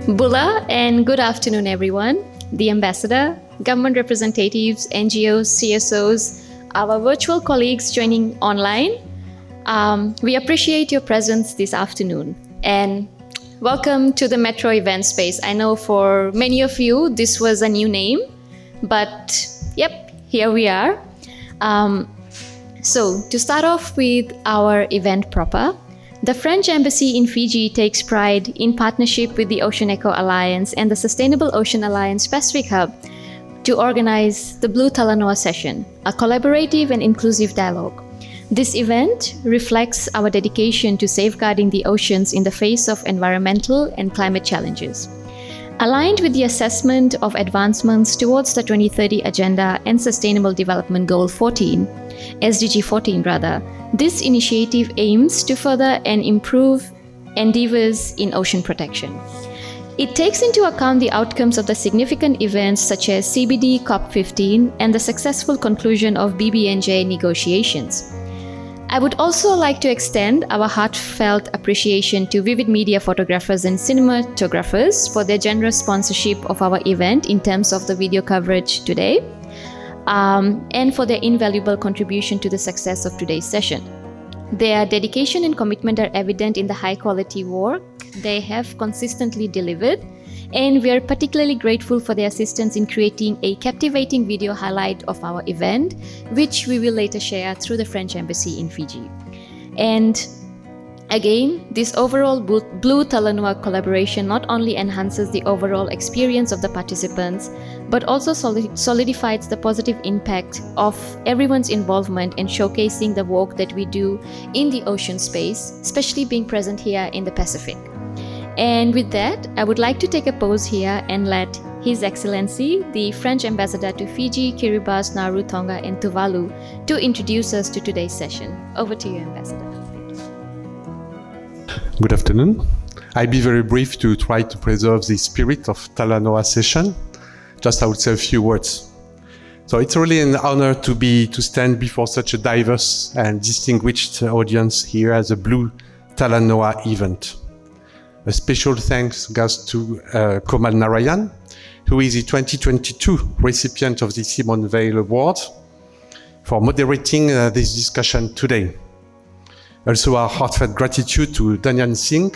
Bula, and good afternoon, everyone. The ambassador, government representatives, NGOs, CSOs, our virtual colleagues joining online. We appreciate your presence this afternoon. And welcome to the Metro event space. I know for many of you, this was a new name, but yep, here we are. So to start off with our event proper, the French Embassy in Fiji takes pride in partnership with the Ocean Eco Alliance and the Sustainable Ocean Alliance Pacific Hub to organize the Blue Talanoa Session, a collaborative and inclusive dialogue. This event reflects our dedication to safeguarding the oceans in the face of environmental and climate challenges. Aligned with the assessment of advancements towards the 2030 Agenda and Sustainable Development Goal 14, SDG 14 rather, this initiative aims to further and improve endeavors in ocean protection. It takes into account the outcomes of the significant events such as CBD COP15 and the successful conclusion of BBNJ negotiations. I would also like to extend our heartfelt appreciation to Vivid Media photographers and cinematographers for their generous sponsorship of our event in terms of the video coverage today, and for their invaluable contribution to the success of today's session. Their dedication and commitment are evident in the high-quality work they have consistently delivered, and we are particularly grateful for their assistance in creating a captivating video highlight of our event, which we will later share through the French Embassy in Fiji. And again, this overall Blue Talanoa collaboration not only enhances the overall experience of the participants, but also solidifies the positive impact of everyone's involvement in showcasing the work that we do in the ocean space, especially being present here in the Pacific. And with that, I would like to take a pause here and let His Excellency, the French Ambassador to Fiji, Kiribati, Nauru, Tonga, and Tuvalu, to introduce us to today's session. Over to you, Ambassador. Good afternoon. I'll be very brief to try to preserve the spirit of Talanoa Session. Just I would say a few words. So it's really an honor to stand before such a diverse and distinguished audience here at the Blue Talanoa event. A special thanks goes to Komal Narayan, who is the 2022 recipient of the Simone Weil Award, for moderating this discussion today. Also, our heartfelt gratitude to Danyan Singh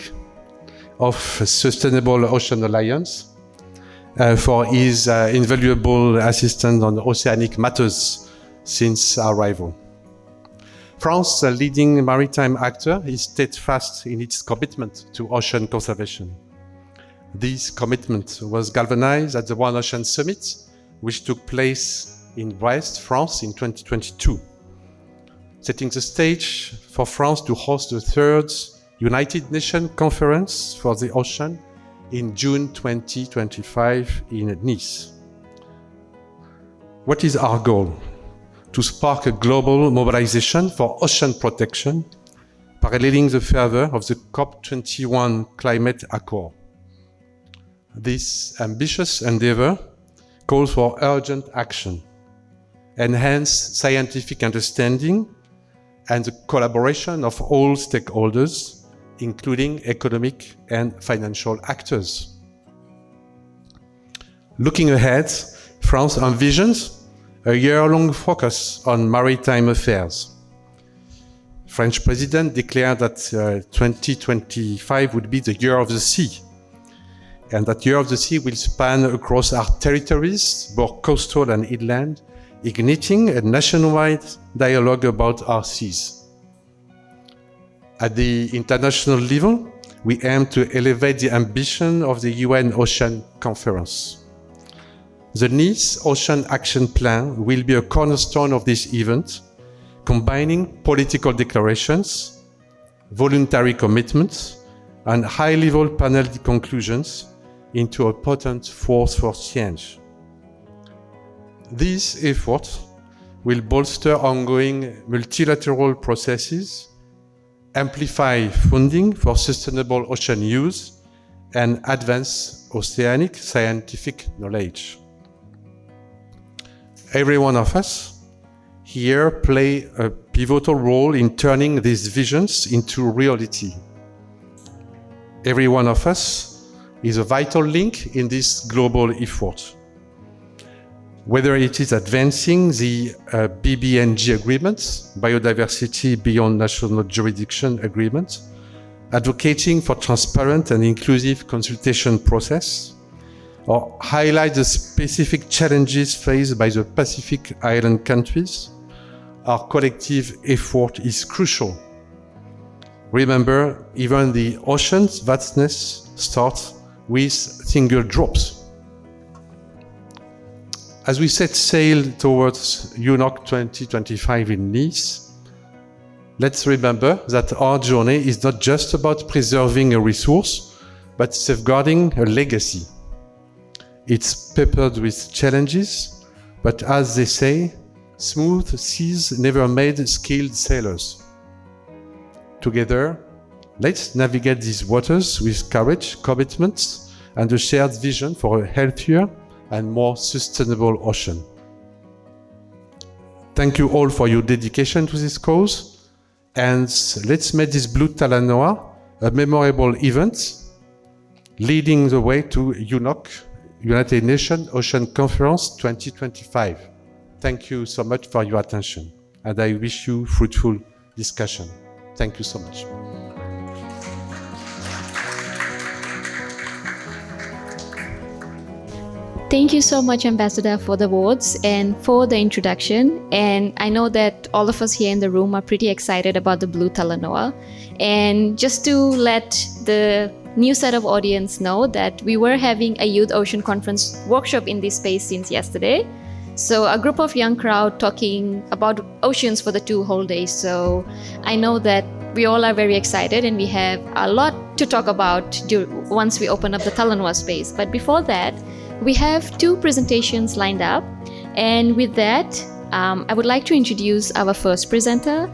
of Sustainable Ocean Alliance for his invaluable assistance on oceanic matters since our arrival. France, a leading maritime actor, is steadfast in its commitment to ocean conservation. This commitment was galvanized at the One Ocean Summit, which took place in Brest, France in 2022, setting the stage for France to host the third United Nations Conference for the Ocean in June 2025 in Nice. What is our goal? To spark a global mobilization for ocean protection, paralleling the fervor of the COP21 climate accord. This ambitious endeavor calls for urgent action, enhanced scientific understanding, and the collaboration of all stakeholders, including economic and financial actors. Looking ahead, France envisions a year-long focus on maritime affairs. French President declared that 2025 would be the year of the sea, and that year of the sea will span across our territories, both coastal and inland, igniting a nationwide dialogue about our seas. At the international level, we aim to elevate the ambition of the UN Ocean Conference. The Nice Ocean Action Plan will be a cornerstone of this event, combining political declarations, voluntary commitments, and high-level panel conclusions into a potent force for change. These efforts will bolster ongoing multilateral processes, amplify funding for sustainable ocean use, and advance oceanic scientific knowledge. Every one of us here play a pivotal role in turning these visions into reality. Every one of us is a vital link in this global effort. Whether it is advancing the BBNG agreements, Biodiversity Beyond National Jurisdiction Agreement, advocating for transparent and inclusive consultation process, or highlight the specific challenges faced by the Pacific Island countries, our collective effort is crucial. Remember, even the ocean's vastness starts with single drops. As we set sail towards UNOC 2025 in Nice, let's remember that our journey is not just about preserving a resource, but safeguarding a legacy. It's peppered with challenges, but as they say, smooth seas never made skilled sailors. Together, let's navigate these waters with courage, commitment, and a shared vision for a healthier and more sustainable ocean. Thank you all for your dedication to this cause, and let's make this Blue Talanoa a memorable event, leading the way to UNOC, United Nations Ocean Conference 2025. Thank you so much for your attention, and I wish you fruitful discussion. Thank you so much. Thank you so much, Ambassador, for the words and for the introduction. And I know that all of us here in the room are pretty excited about the Blue Talanoa. And just to let the new set of audience know that we were having a Youth Ocean Conference workshop in this space since yesterday. So a group of young crowd talking about oceans for the 2 whole days. So I know that we all are very excited and we have a lot to talk about once we open up the Talanoa space. But before that, we have 2 presentations lined up. And with that, I would like to introduce our first presenter,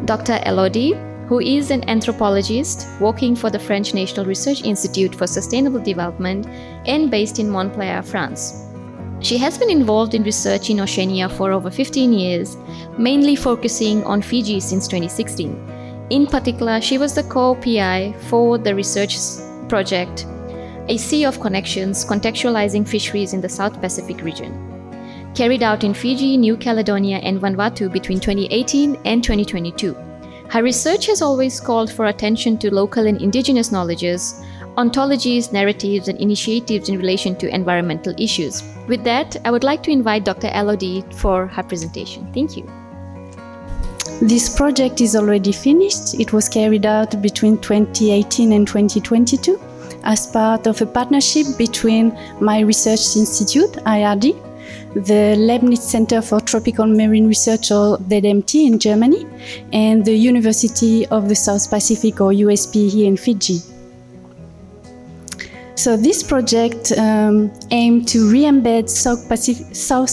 Dr. Elodie, who is an anthropologist working for the French National Research Institute for Sustainable Development and based in Montpellier, France. She has been involved in research in Oceania for over 15 years, mainly focusing on Fiji since 2016. In particular, she was the co-PI for the research project, A Sea of Connections, Contextualizing Fisheries in the South Pacific Region, carried out in Fiji, New Caledonia, and Vanuatu between 2018 and 2022. Her research has always called for attention to local and indigenous knowledges, ontologies, narratives, and initiatives in relation to environmental issues. With that, I would like to invite Dr. Elodie for her presentation. Thank you. This project is already finished. It was carried out between 2018 and 2022 as part of a partnership between my research institute, IRD, the Leibniz Center for Tropical Marine Research, or ZMT in Germany, and the University of the South Pacific, or USP, here in Fiji. So this project aimed to re-embed South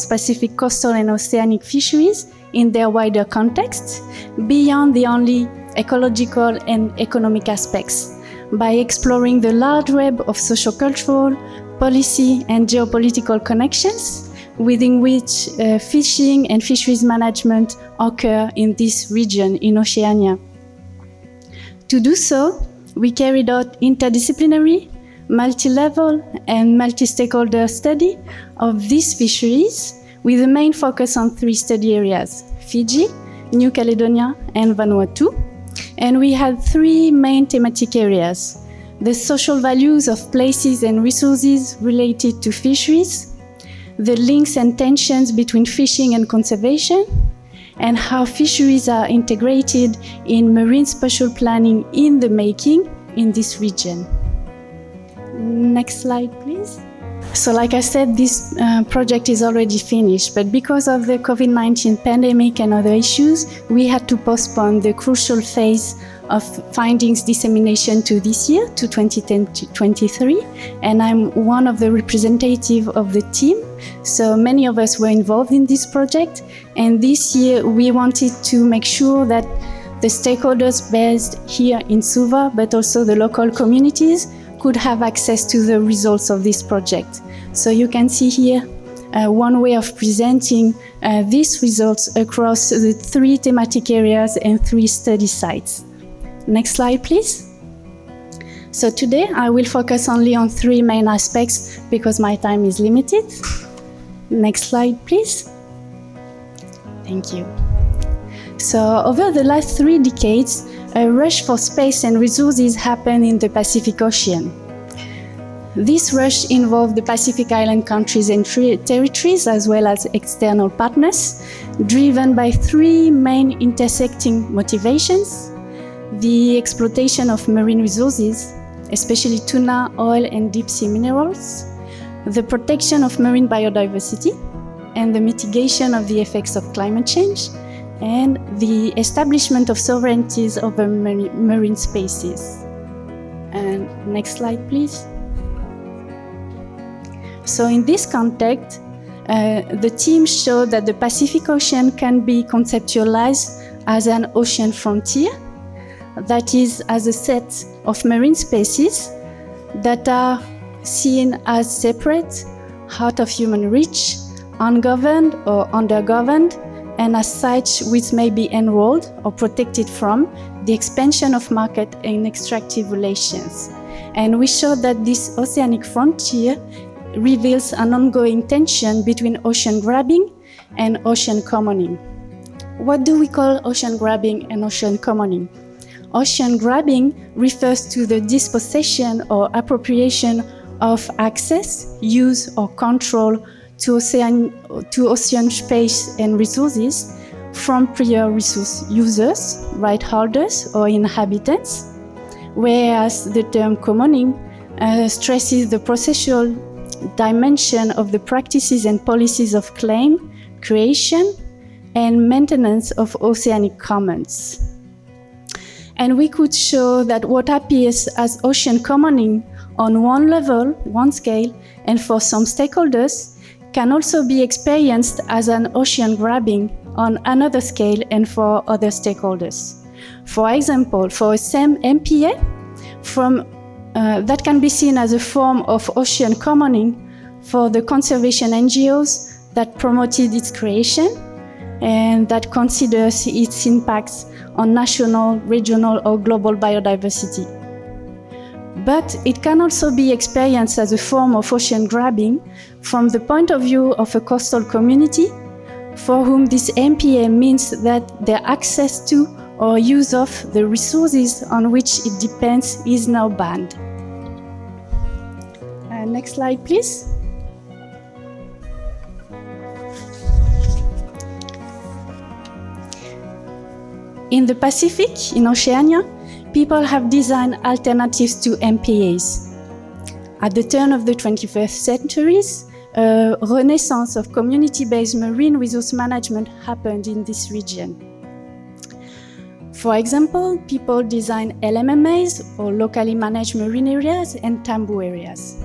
Pacific coastal and oceanic fisheries in their wider context, beyond the only ecological and economic aspects, by exploring the large web of sociocultural, policy, and geopolitical connections within which fishing and fisheries management occur in this region in Oceania. To do so, we carried out interdisciplinary, multi-level, and multi-stakeholder study of these fisheries with a main focus on 3 study areas: Fiji, New Caledonia, and Vanuatu. And we had 3 main thematic areas: the social values of places and resources related to fisheries, the links and tensions between fishing and conservation, and how fisheries are integrated in marine spatial planning in the making in this region. Next slide, please. So like I said, this project is already finished, but because of the COVID-19 pandemic and other issues, we had to postpone the crucial phase of findings dissemination to this year, to 2023, and I'm one of the representatives of the team. So many of us were involved in this project, and this year we wanted to make sure that the stakeholders based here in Suva, but also the local communities, could have access to the results of this project. So you can see here one way of presenting these results across the 3 thematic areas and 3 study sites. Next slide, please. So today I will focus only on 3 main aspects because my time is limited. Next slide, please. Thank you. So over the last 3 decades, a rush for space and resources happened in the Pacific Ocean. This rush involved the Pacific Island countries and territories as well as external partners, driven by 3 main intersecting motivations: the exploitation of marine resources, especially tuna, oil, and deep-sea minerals, the protection of marine biodiversity, and the mitigation of the effects of climate change, and the establishment of sovereignties over marine spaces. And next slide, please. So in this context, the team showed that the Pacific Ocean can be conceptualized as an ocean frontier, that is, as a set of marine spaces that are seen as separate, out of human reach, ungoverned or undergoverned, and as such which may be enrolled or protected from the expansion of market and extractive relations. And we showed that this oceanic frontier reveals an ongoing tension between ocean grabbing and ocean commoning. What do we call ocean grabbing and ocean commoning? Ocean grabbing refers to the dispossession or appropriation of access, use, or control to ocean space and resources from prior resource users, right holders, or inhabitants, whereas the term commoning stresses the processual dimension of the practices and policies of claim, creation, and maintenance of oceanic commons. And we could show that what appears as ocean commoning on one level, one scale, and for some stakeholders, can also be experienced as an ocean grabbing on another scale and for other stakeholders. For example, for a same MPA, that can be seen as a form of ocean commoning for the conservation NGOs that promoted its creation and that considers its impacts on national, regional, or global biodiversity. But it can also be experienced as a form of ocean grabbing from the point of view of a coastal community for whom this MPA means that their access to or use of the resources on which it depends is now banned. Next slide, please. In the Pacific, in Oceania, people have designed alternatives to MPAs. At the turn of the 21st century, a renaissance of community-based marine resource management happened in this region. For example, people design LMMAs, or locally managed marine areas, and tambu areas.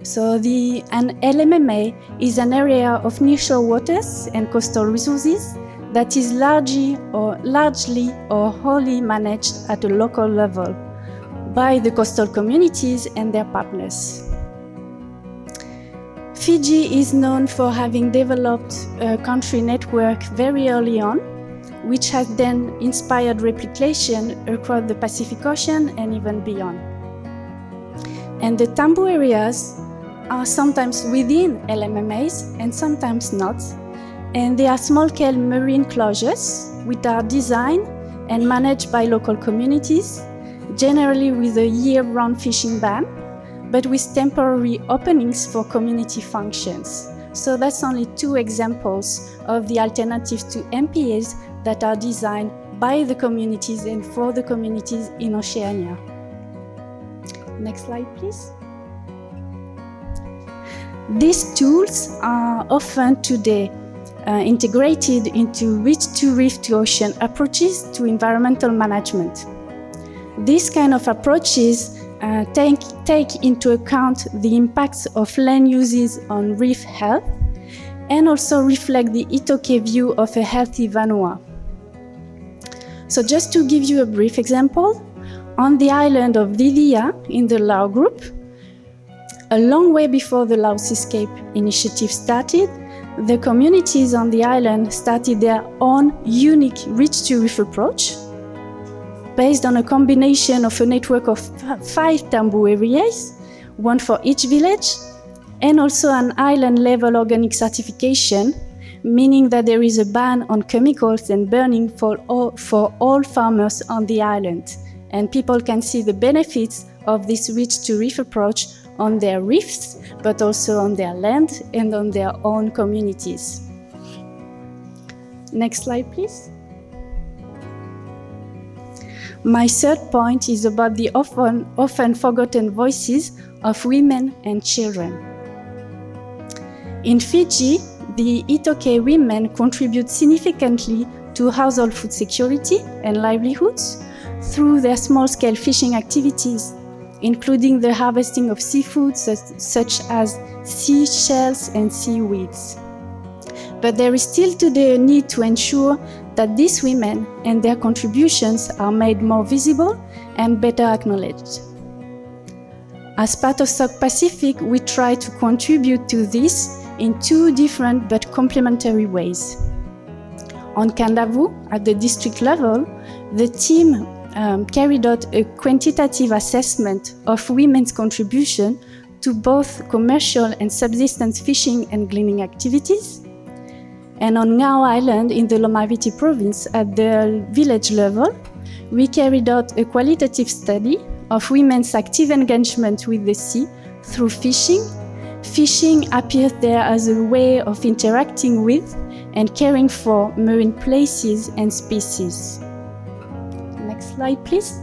So an LMMA is an area of nearshore waters and coastal resources that is largely or wholly managed at a local level by the coastal communities and their partners. Fiji is known for having developed a country network very early on, which has then inspired replication across the Pacific Ocean and even beyond. And the tambu areas are sometimes within LMMAs and sometimes not, and they are small-scale marine closures which are designed and managed by local communities, generally with a year-round fishing ban, but with temporary openings for community functions. So that's only 2 examples of the alternatives to MPAs that are designed by the communities and for the communities in Oceania. Next slide, please. These tools are often today integrated into reach-to-reef to ocean approaches to environmental management. These kind of approaches take into account the impacts of land uses on reef health and also reflect the Itoke view of a healthy Vanua. So just to give you a brief example, on the island of Vidia in the Lau group, a long way before the Lau Seascape initiative started, the communities on the island started their own unique reach-to-reef approach. based on a combination of a network of 5 tambu areas, one for each village, and also an island-level organic certification, meaning that there is a ban on chemicals and burning for all farmers on the island. And people can see the benefits of this reach-to-reef approach on their reefs, but also on their land and on their own communities. Next slide, please. My third point is about the often forgotten voices of women and children. In Fiji, the Itoke women contribute significantly to household food security and livelihoods through their small-scale fishing activities, including the harvesting of seafood such as seashells and seaweeds. But there is still today a need to ensure that these women and their contributions are made more visible and better acknowledged. As part of SOC Pacific, we try to contribute to this in 2 different but complementary ways. On Kandavu, at the district level, the team carried out a quantitative assessment of women's contribution to both commercial and subsistence fishing and gleaning activities. And on Ngao Island in the Lomaviti province, at the village level, we carried out a qualitative study of women's active engagement with the sea through fishing. Fishing appears there as a way of interacting with and caring for marine places and species. Next slide, please.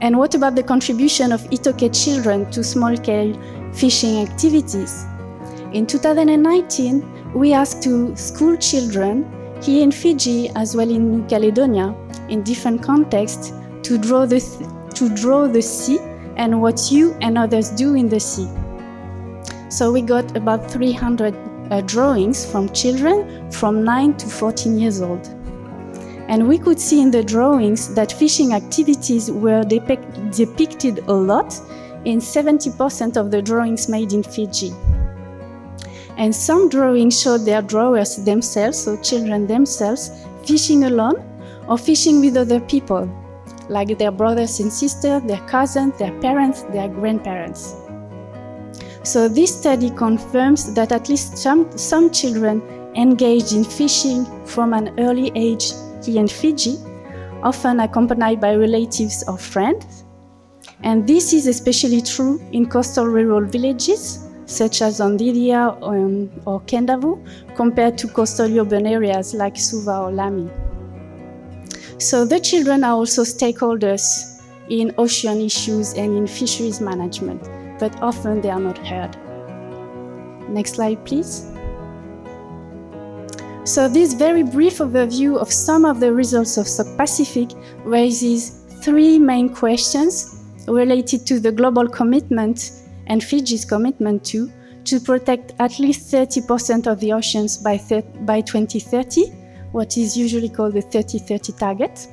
And what about the contribution of Itoke children to small-scale fishing activities? In 2019, we asked school children here in Fiji as well in New Caledonia, in different contexts, to draw the sea and what you and others do in the sea. So we got about 300 drawings from children from 9 to 14 years old. And we could see in the drawings that fishing activities were depicted a lot in 70% of the drawings made in Fiji. And some drawings showed their drawers themselves, so children themselves, fishing alone or fishing with other people, like their brothers and sisters, their cousins, their parents, their grandparents. So this study confirms that at least some children engaged in fishing from an early age here in Fiji, often accompanied by relatives or friends. And this is especially true in coastal rural villages, such as on Didia or Kandavu, compared to coastal urban areas like Suva or Lami. So the children are also stakeholders in ocean issues and in fisheries management, but often they are not heard. Next slide, please. So this very brief overview of some of the results of SOC Pacific raises 3 main questions related to the global commitment and Fiji's commitment to protect at least 30% of the oceans by 2030, what is usually called the 30-30 target,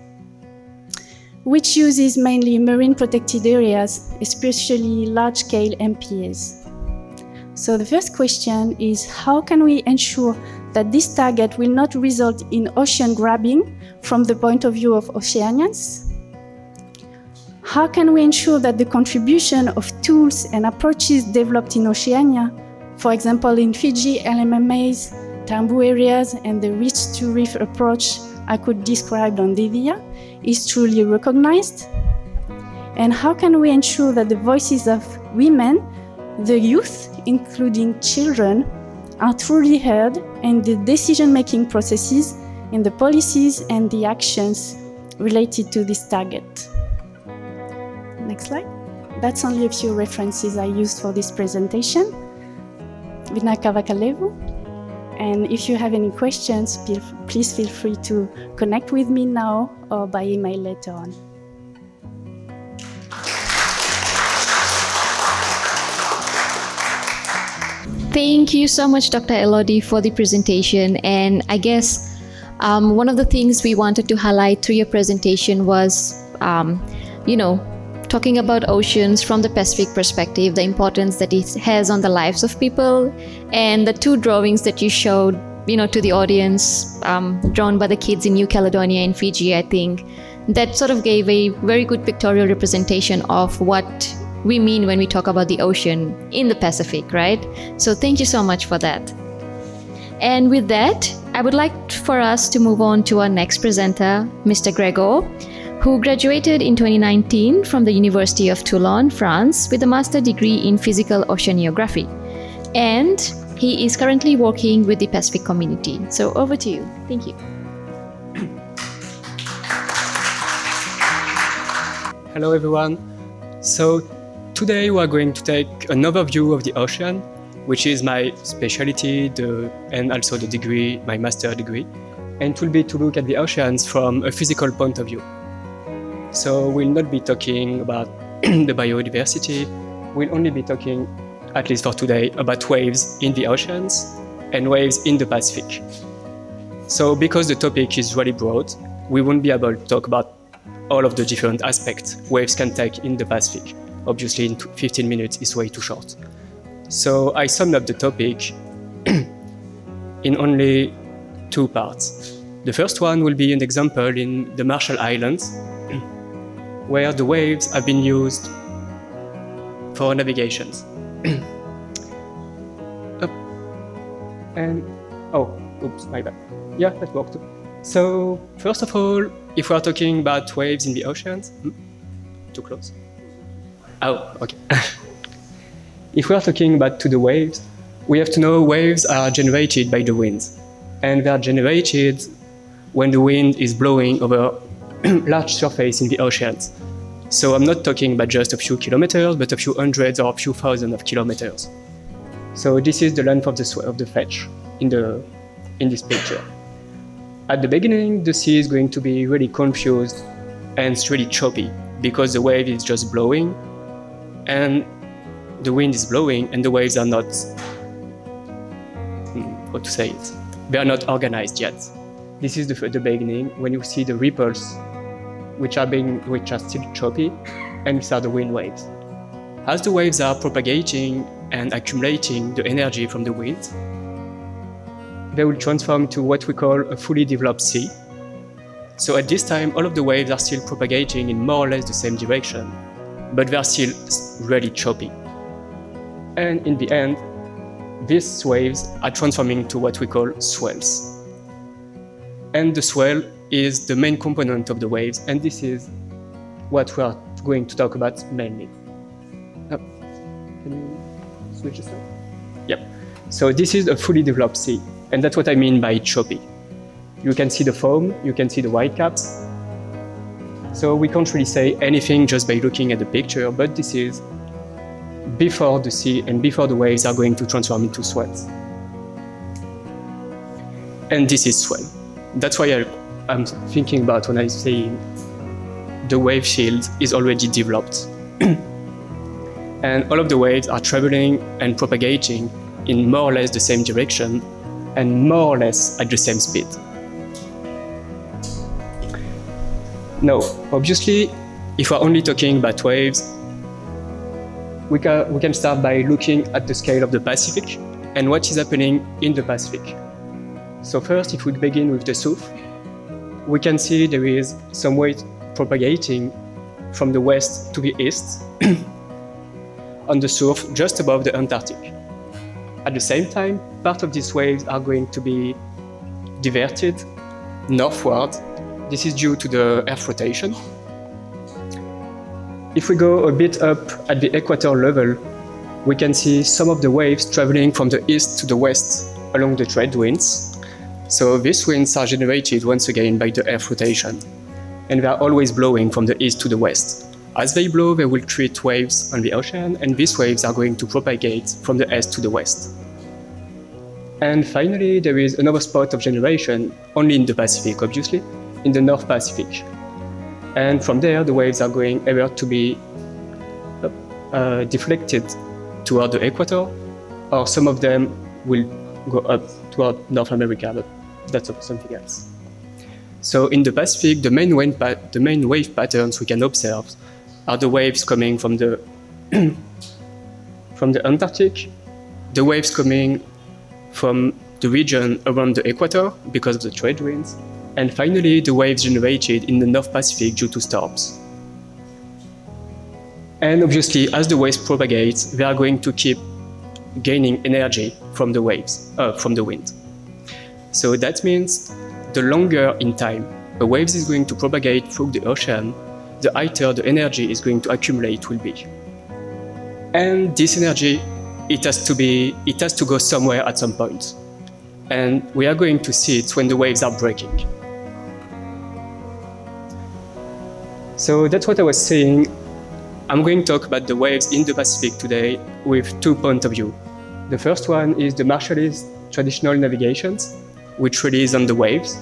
which uses mainly marine protected areas, especially large-scale MPAs. So the first question is, how can we ensure that this target will not result in ocean grabbing from the point of view of Oceanians? How can we ensure that the contribution of tools and approaches developed in Oceania, for example in Fiji, LMMAs, tambu areas, and the reach-to-reef approach I could describe on Divya, is truly recognized? And how can we ensure that the voices of women, the youth, including children, are truly heard in the decision-making processes, in the policies and the actions related to this target? Next slide. That's only a few references I used for this presentation. Vinaka Vakalevu. And if you have any questions, please feel free to connect with me now or by email later on. Thank you so much, Dr. Elodie, for the presentation. And I guess one of the things we wanted to highlight through your presentation was, talking about oceans from the Pacific perspective, the importance that it has on the lives of people, and the 2 drawings that you showed to the audience, drawn by the kids in New Caledonia and Fiji, I think, that sort of gave a very good pictorial representation of what we mean when we talk about the ocean in the Pacific, right? So thank you so much for that. And with that, I would like for us to move on to our next presenter, Mr. Gregor, who graduated in 2019 from the University of Toulon, France, with a master's degree in physical oceanography. And he is currently working with the Pacific community. So over to you. Thank you. Hello, everyone. So today we are going to take an overview of the ocean, which is my specialty and also the degree, my master degree. And it will be to look at the oceans from a physical point of view. So we'll not be talking about the biodiversity. We'll only be talking, at least for today, about waves in the oceans and waves in the Pacific. So because the topic is really broad, we won't be able to talk about all of the different aspects waves can take in the Pacific. Obviously, in 15 minutes is way too short. So I summed up the topic in only 2 parts. The first one will be an example in the Marshall Islands, where the waves have been used for navigations. My bad. Yeah, that worked too. So, first of all, if we are talking about waves in the oceans, too close. Oh, okay. If we are talking about the waves, we have to know waves are generated by the wind. And they are generated when the wind is blowing over large surface in the oceans. So I'm not talking about just a few kilometers, but a few hundreds or a few thousands of kilometers. So this is the length of the fetch in this picture. At the beginning, the sea is going to be really confused and it's really choppy because the wave is just blowing and the wind is blowing and the waves are not, how to say it, they are not organized yet. This is the beginning when you see the ripples which are still choppy, and these are the wind waves. As the waves are propagating and accumulating the energy from the wind, they will transform to what we call a fully developed sea. So at this time, all of the waves are still propagating in more or less the same direction, but they are still really choppy. And in the end, these waves are transforming to what we call swells. And the swell is the main component of the waves, and this is what we are going to talk about mainly. Can you switch this? Yep. So this is a fully developed sea, and that's what I mean by choppy. You can see the foam, you can see the whitecaps. So we can't really say anything just by looking at the picture, but this is before the sea and before the waves are going to transform into swells. And this is swell. That's why I'm thinking about when I say the wave field is already developed. And all of the waves are traveling and propagating in more or less the same direction and more or less at the same speed. Now, obviously, if we're only talking about waves, we can start by looking at the scale of the Pacific and what is happening in the Pacific. So first, if we begin with the south, we can see there is some wave propagating from the west to the east on the south, just above the Antarctic. At the same time, part of these waves are going to be diverted northward. This is due to the Earth rotation. If we go a bit up at the equator level, we can see some of the waves traveling from the east to the west along the trade winds. So these winds are generated once again by the Earth rotation, and they are always blowing from the east to the west. As they blow, they will create waves on the ocean, and these waves are going to propagate from the east to the west. And finally, there is another spot of generation, only in the Pacific, obviously, in the North Pacific. And from there, the waves are going either to be deflected toward the equator, or some of them will go up toward North America, but that's something else. So in the Pacific, the main wave patterns we can observe are the waves coming from the from the Antarctic, the waves coming from the region around the equator because of the trade winds, and finally the waves generated in the North Pacific due to storms. And obviously, as the waves propagate, they are going to keep gaining energy from the waves, from the wind. So that means the longer in time a wave is going to propagate through the ocean, the higher the energy is going to accumulate will be. And this energy, it has to go somewhere at some point. And we are going to see it when the waves are breaking. So that's what I was saying. I'm going to talk about the waves in the Pacific today with 2 points of view. The first one is the Marshallese traditional navigations, which relies on the waves.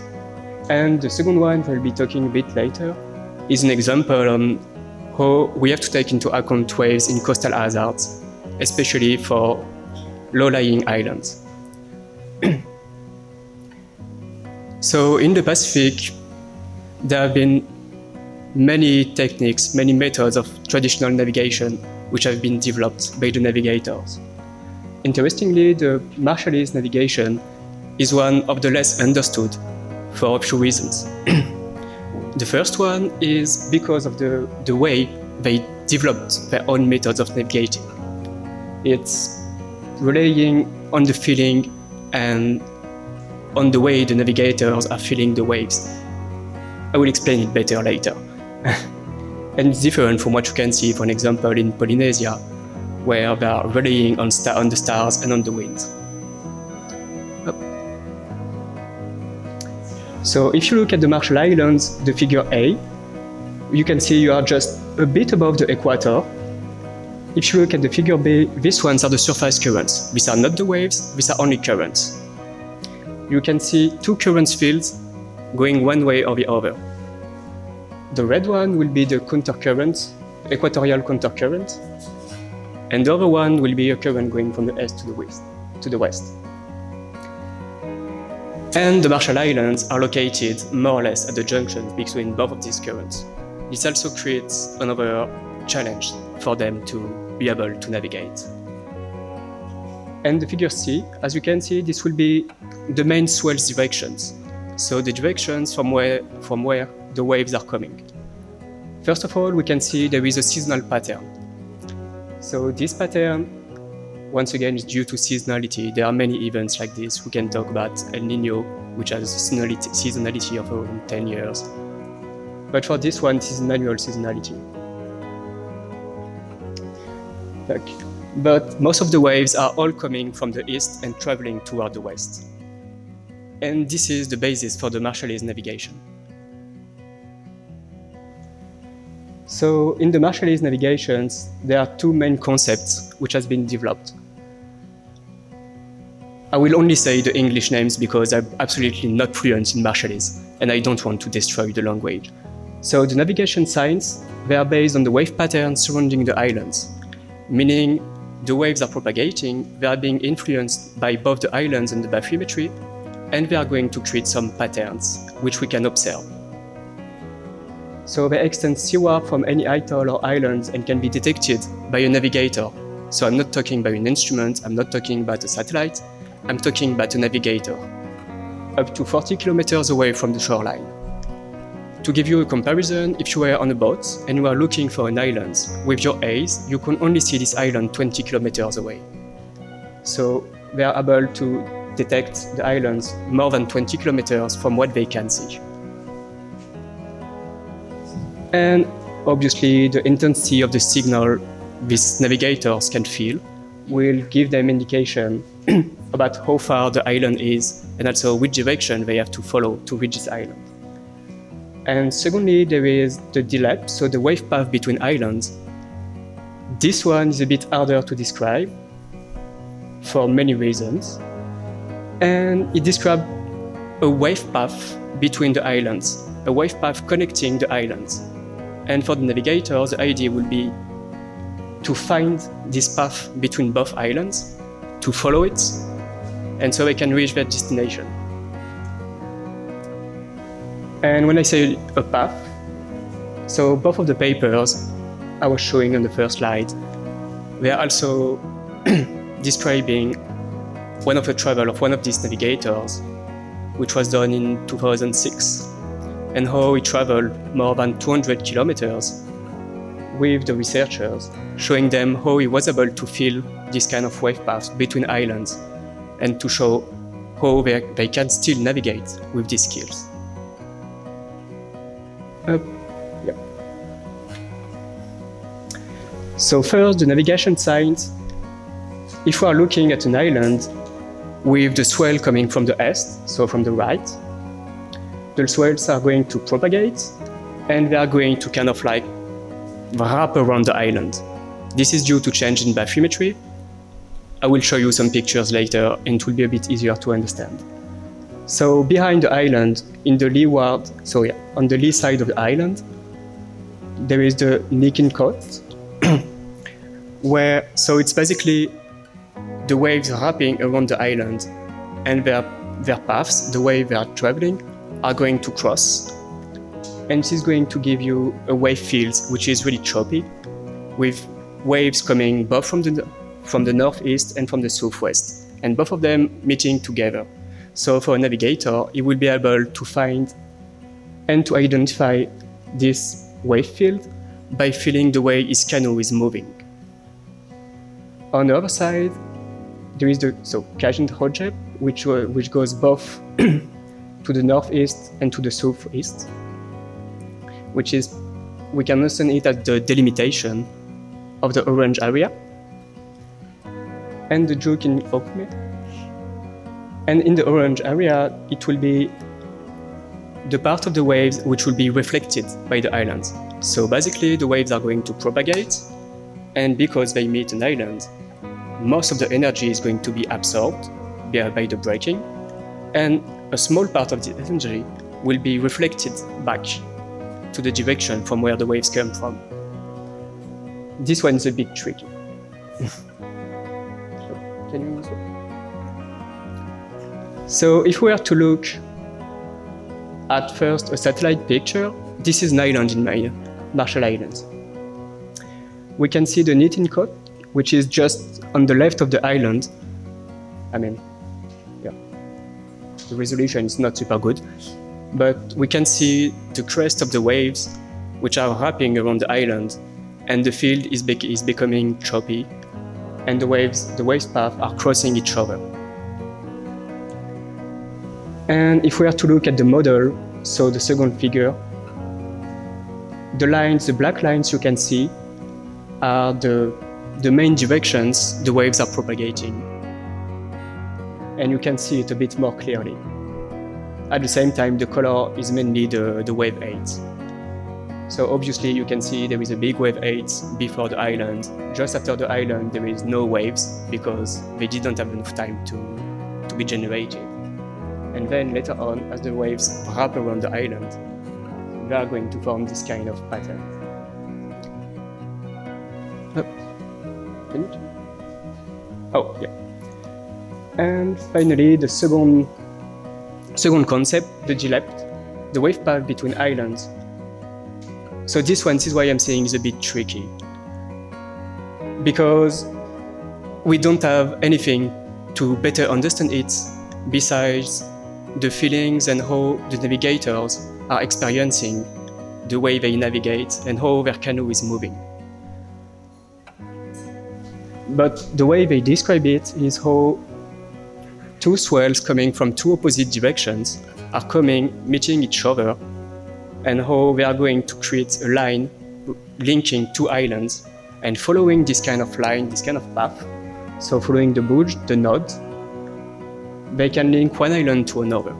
And the second one, I'll be talking a bit later, is an example on how we have to take into account waves in coastal hazards, especially for low-lying islands. So in the Pacific, there have been many techniques, many methods of traditional navigation which have been developed by the navigators. Interestingly, the Marshallese navigation is one of the less understood for a few reasons. The first one is because of the way they developed their own methods of navigating. It's relying on the feeling and on the way the navigators are feeling the waves. I will explain it better later. And it's different from what you can see, for example, in Polynesia, where they are relying on the stars and on the wind. So if you look at the Marshall Islands, the figure A, you can see you are just a bit above the equator. If you look at the figure B, these ones are the surface currents. These are not the waves, these are only currents. You can see two current fields going one way or the other. The red one will be the countercurrent, equatorial countercurrent, and the other one will be a current going from the east to the west. And the Marshall Islands are located more or less at the junctions between both of these currents. This also creates another challenge for them to be able to navigate. And the figure C, as you can see, this will be the main swell's directions. So the directions from where the waves are coming. First of all, we can see there is a seasonal pattern. So this pattern, once again, is due to seasonality. There are many events like this. We can talk about El Nino, which has a seasonality of around 10 years. But for this one, it is an annual seasonality. But most of the waves are all coming from the east and traveling toward the west. And this is the basis for the Marshallese navigation. So in the Marshallese navigations, there are two main concepts which has been developed. I will only say the English names because I'm absolutely not fluent in Marshallese and I don't want to destroy the language. So the navigation signs, they are based on the wave patterns surrounding the islands, meaning the waves are propagating, they are being influenced by both the islands and the bathymetry, and they are going to create some patterns which we can observe. So they extend seaward from any atoll or islands and can be detected by a navigator. So I'm not talking about an instrument, I'm not talking about a satellite, I'm talking about a navigator, up to 40 kilometers away from the shoreline. To give you a comparison, if you were on a boat and you are looking for an island, with your eyes, you can only see this island 20 kilometers away. So they are able to detect the islands more than 20 kilometers from what they can see. And obviously, the intensity of the signal these navigators can feel will give them indication about how far the island is and also which direction they have to follow to reach this island. And secondly, there is the DLAP, so the wave path between islands. This one is a bit harder to describe for many reasons. And it describes a wave path between the islands, a wave path connecting the islands. And for the navigator, the idea will be to find this path between both islands, to follow it, and so they can reach their destination. And when I say a path, so both of the papers I was showing on the first slide, they are also describing one of the travel of one of these navigators, which was done in 2006, and how he traveled more than 200 kilometers with the researchers, showing them how he was able to feel this kind of wave paths between islands and to show how they can still navigate with these skills. So first, the navigation signs. If we are looking at an island with the swell coming from the east, so from the right, the swells are going to propagate and they are going to kind of like wrap around the island. This is due to change in bathymetry. I will show you some pictures later and it will be a bit easier to understand. So behind the island, in the leeward, on the lee side of the island, there is the Nikin coast, so it's basically the waves wrapping around the island and their paths, the way they are traveling, are going to cross. And this is going to give you a wave field which is really choppy, with waves coming both from the northeast and from the southwest, and both of them meeting together. So for a navigator, he will be able to find and to identify this wave field by feeling the way his canoe is moving. On the other side, there is the Cajun Project, which goes both to the northeast and to the southeast, which is, we can understand it as the delimitation of the orange area, and the Juke in Okme. And in the orange area, it will be the part of the waves which will be reflected by the islands. So basically, the waves are going to propagate, and because they meet an island, most of the energy is going to be absorbed by the breaking, and a small part of the energy will be reflected back to the direction from where the waves come from. This one is a bit tricky. Can you also? So if we are to look at first a satellite picture, this is an island in my Marshall Islands. We can see the Nitin Coast, which is just on the left of the island. The resolution is not super good, but we can see the crest of the waves which are wrapping around the island, and the field is becoming choppy, and the wave paths are crossing each other. And if we are to look at the model, so the second figure, the black lines you can see are the main directions the waves are propagating. And you can see it a bit more clearly. At the same time, the color is mainly the wave 8. So obviously you can see there is a big wave 8 before the island. Just after the island, there is no waves because they didn't have enough time to be generated. And then later on, as the waves wrap around the island, they are going to form this kind of pattern. And finally, the second concept, the GLEPT, the wave path between islands. So this is why I'm saying is a bit tricky, because we don't have anything to better understand it besides the feelings and how the navigators are experiencing the way they navigate and how their canoe is moving. But the way they describe it is how two swells coming from two opposite directions are meeting each other, and how they are going to create a line linking two islands, and following this kind of line, this kind of path, so following the bulge, the node, they can link one island to another.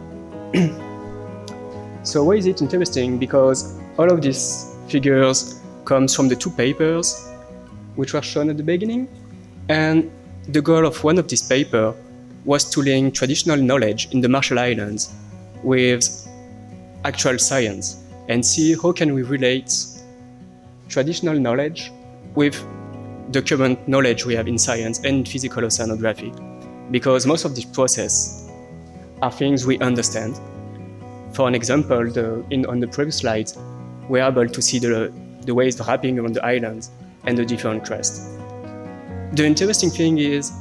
So why is it interesting? Because all of these figures comes from the two papers which were shown at the beginning, and the goal of one of these papers was to link traditional knowledge in the Marshall Islands with actual science and see how can we relate traditional knowledge with the current knowledge we have in science and physical oceanography. Because most of this process are things we understand. For an example, on the previous slides, we're able to see the waves wrapping around the islands and the different crests. The interesting thing is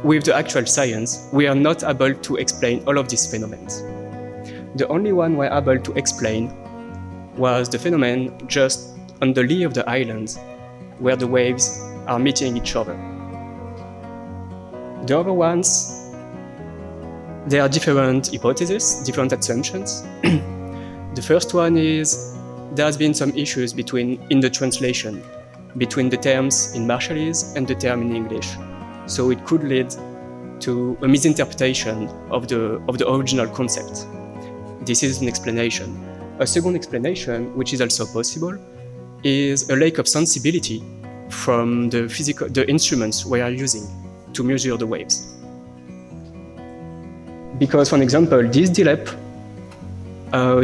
with the actual science, we are not able to explain all of these phenomena. The only one we're able to explain was the phenomenon just on the lee of the islands, where the waves are meeting each other. The other ones, there are different hypotheses, different assumptions. The first one is there has been some issues in the translation between the terms in Marshallese and the term in English. So it could lead to a misinterpretation of the original concept. This is an explanation. A second explanation, which is also possible, is a lack of sensibility from the instruments we are using to measure the waves. Because, for example, this DLEP,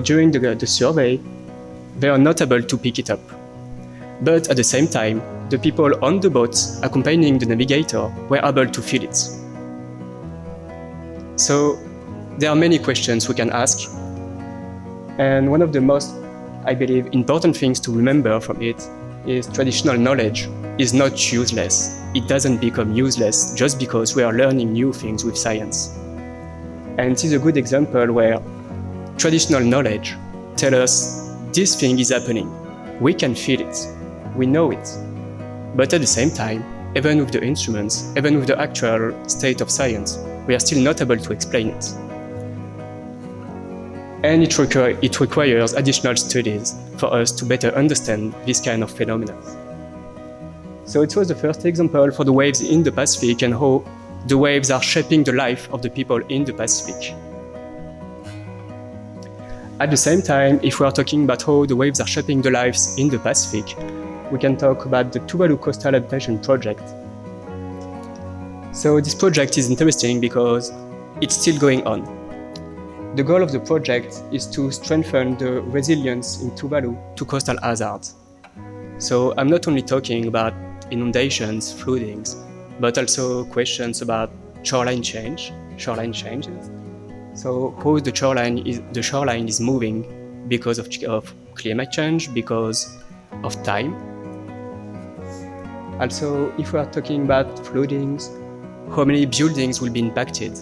during the survey, they are not able to pick it up. But at the same time, the people on the boat accompanying the navigator were able to feel it. So there are many questions we can ask. And one of the most, I believe, important things to remember from it is traditional knowledge is not useless. It doesn't become useless just because we are learning new things with science. And this is a good example where traditional knowledge tells us this thing is happening. We can feel it. We know it. But at the same time, even with the instruments, even with the actual state of science, we are still not able to explain it. And it requires additional studies for us to better understand this kind of phenomena. So it was the first example for the waves in the Pacific and how the waves are shaping the life of the people in the Pacific. At the same time, if we are talking about how the waves are shaping the lives in the Pacific, we can talk about the Tuvalu Coastal Adaptation Project. So this project is interesting because it's still going on. The goal of the project is to strengthen the resilience in Tuvalu to coastal hazards. So I'm not only talking about inundations, floodings, but also questions about shoreline changes. So how the shoreline is moving because of climate change, because of time. Also, if we are talking about floodings, how many buildings will be impacted?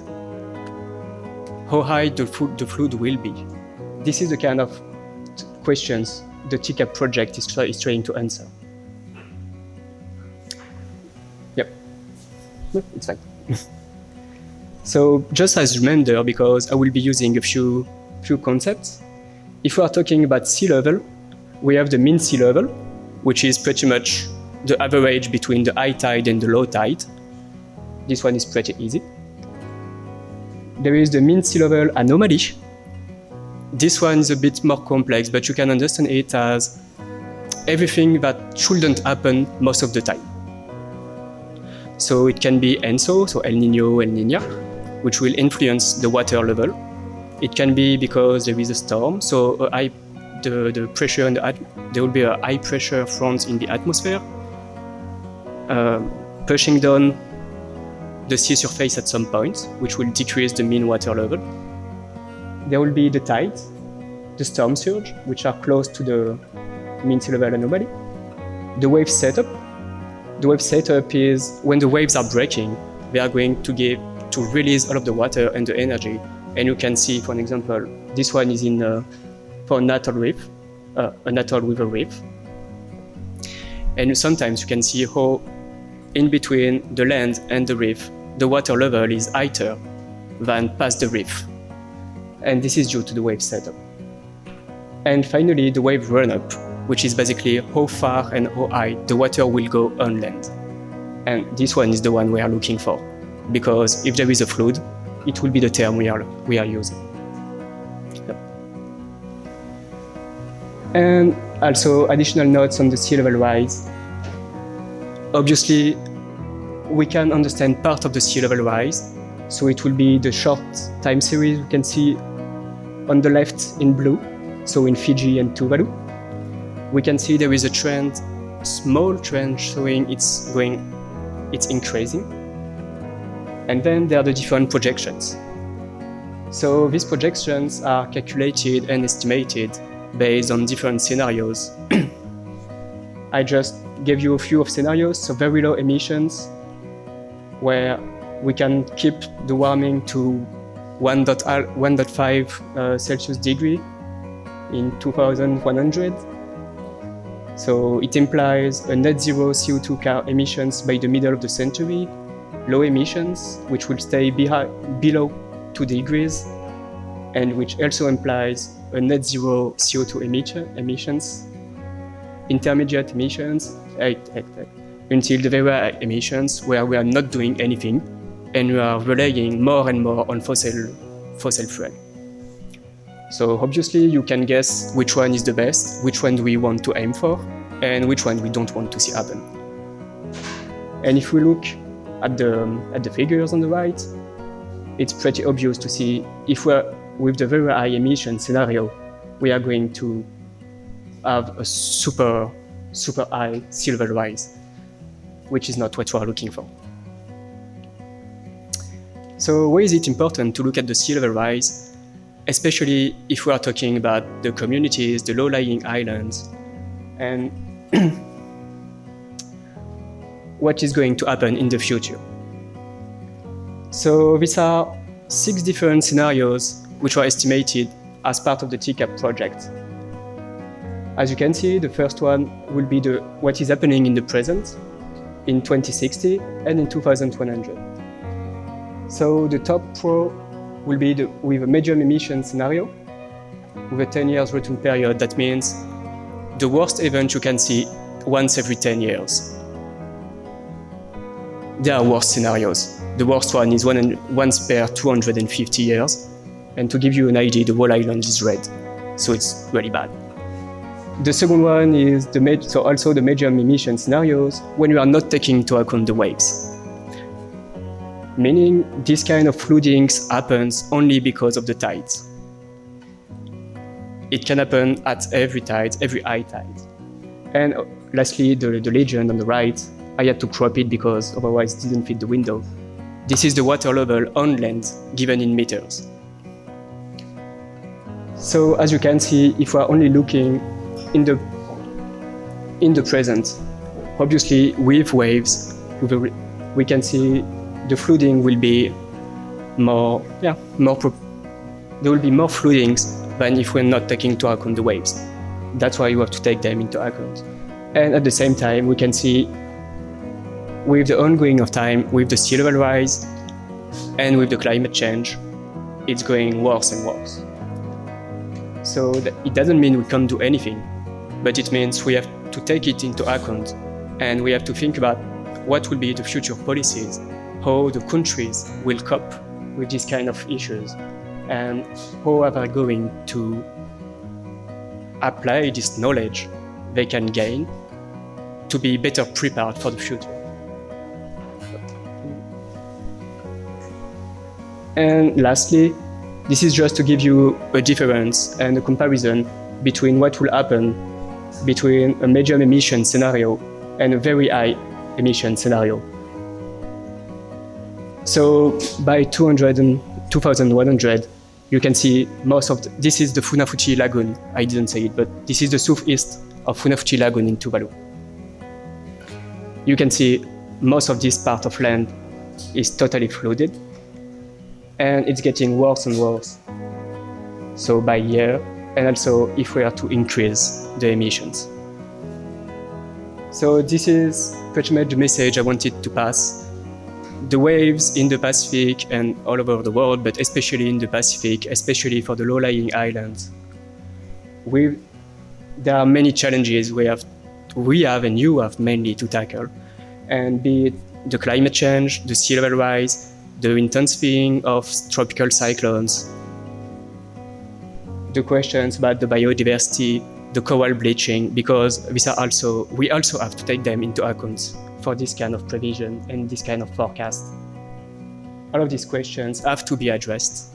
How high the flood will be? This is the kind of questions the TCAP project is trying to answer. Yep, it's fine. So just as a reminder, because I will be using a few concepts, if we are talking about sea level, we have the mean sea level, which is pretty much the average between the high tide and the low tide. This one is pretty easy. There is the mean sea level anomaly. This one is a bit more complex, but you can understand it as everything that shouldn't happen most of the time. So it can be ENSO, so El Niño, El Niña, which will influence the water level. It can be because there is a storm, so the pressure in there will be a high pressure front in the atmosphere, pushing down the sea surface at some point, which will decrease the mean water level. There will be the tides, the storm surge, which are close to the mean sea level anomaly. The wave setup. The wave setup is when the waves are breaking, they are going to release all of the water and the energy. And you can see, for example, this one is for an atoll reef, an atoll with a reef. And sometimes you can see how in between the land and the reef, the water level is higher than past the reef. And this is due to the wave setup. And finally, the wave run-up, which is basically how far and how high the water will go on land. And this one is the one we are looking for, because if there is a flood, it will be the term we are using. Yep. And also additional notes on the sea level rise. Obviously, we can understand part of the sea level rise. So it will be the short time series we can see on the left in blue, so in Fiji and Tuvalu. We can see there is a trend, small trend showing it's increasing. And then there are the different projections. So these projections are calculated and estimated based on different scenarios. I just gave you a few of scenarios, so very low emissions, where we can keep the warming to 1.5 Celsius degree in 2100. So it implies a net zero CO2 car emissions by the middle of the century, low emissions, which will stay below 2 degrees, and which also implies a net zero CO2 emissions, intermediate emissions, until the very high emissions, where we are not doing anything, and we are relying more and more on fossil fuel. So obviously you can guess which one is the best, which one do we want to aim for, and which one we don't want to see happen. And if we look at the figures on the right, it's pretty obvious to see if we're with the very high emission scenario, we are going to have a super high sea level rise, which is not what we are looking for. So why is it important to look at the sea level rise, especially if we are talking about the communities, the low-lying islands, and what is going to happen in the future? So these are 6 different scenarios which were estimated as part of the TCAP project. As you can see, the first one will be what is happening in the present, in 2060 and in 2100. So the top row will be with a medium emission scenario with a 10 years return period. That means the worst event you can see once every 10 years. There are worse scenarios. The worst one is once per 250 years. And to give you an idea, the whole island is red. So it's really bad. The second one is also the medium emission scenarios when we are not taking into account the waves. Meaning this kind of floodings happens only because of the tides. It can happen at every high tide. And lastly, the legend on the right, I had to crop it because otherwise it didn't fit the window. This is the water level on land given in meters. So as you can see, if we are only looking in the present, obviously with waves, we can see the flooding will be there will be more floodings than if we're not taking into account the waves. That's why you have to take them into account. And at the same time, we can see with the ongoing of time, with the sea level rise and with the climate change, it's going worse and worse. So it doesn't mean we can't do anything, but it means we have to take it into account and we have to think about what will be the future policies, how the countries will cope with these kind of issues, and how are they going to apply this knowledge they can gain to be better prepared for the future. And lastly, this is just to give you a difference and a comparison between what will happen between a medium emission scenario and a very high emission scenario. So by 2100, you can see this is the Funafuti Lagoon. I didn't say it, but this is the southeast of Funafuti Lagoon in Tuvalu. You can see most of this part of land is totally flooded, and it's getting worse and worse. So by year, and also if we are to increase the emissions. So this is pretty much the message I wanted to pass. The waves in the Pacific and all over the world, but especially in the Pacific, especially for the low-lying islands, there are many challenges we have and you have mainly to tackle. And be it the climate change, the sea level rise, the intensifying of tropical cyclones, the questions about the biodiversity, the coral bleaching, because we also have to take them into account for this kind of provision and this kind of forecast. All of these questions have to be addressed,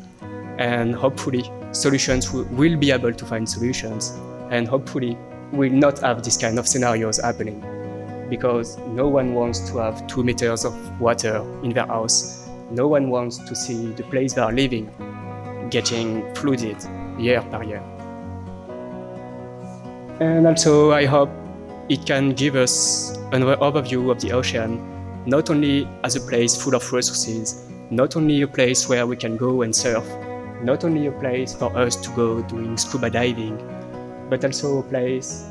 and hopefully solutions will be able to find solutions, and hopefully we'll not have this kind of scenarios happening, because no one wants to have 2 meters of water in their house. No one wants to see the place they are living getting flooded year per year. And also, I hope it can give us an overview of the ocean not only as a place full of resources, not only a place where we can go and surf, not only a place for us to go doing scuba diving, but also a place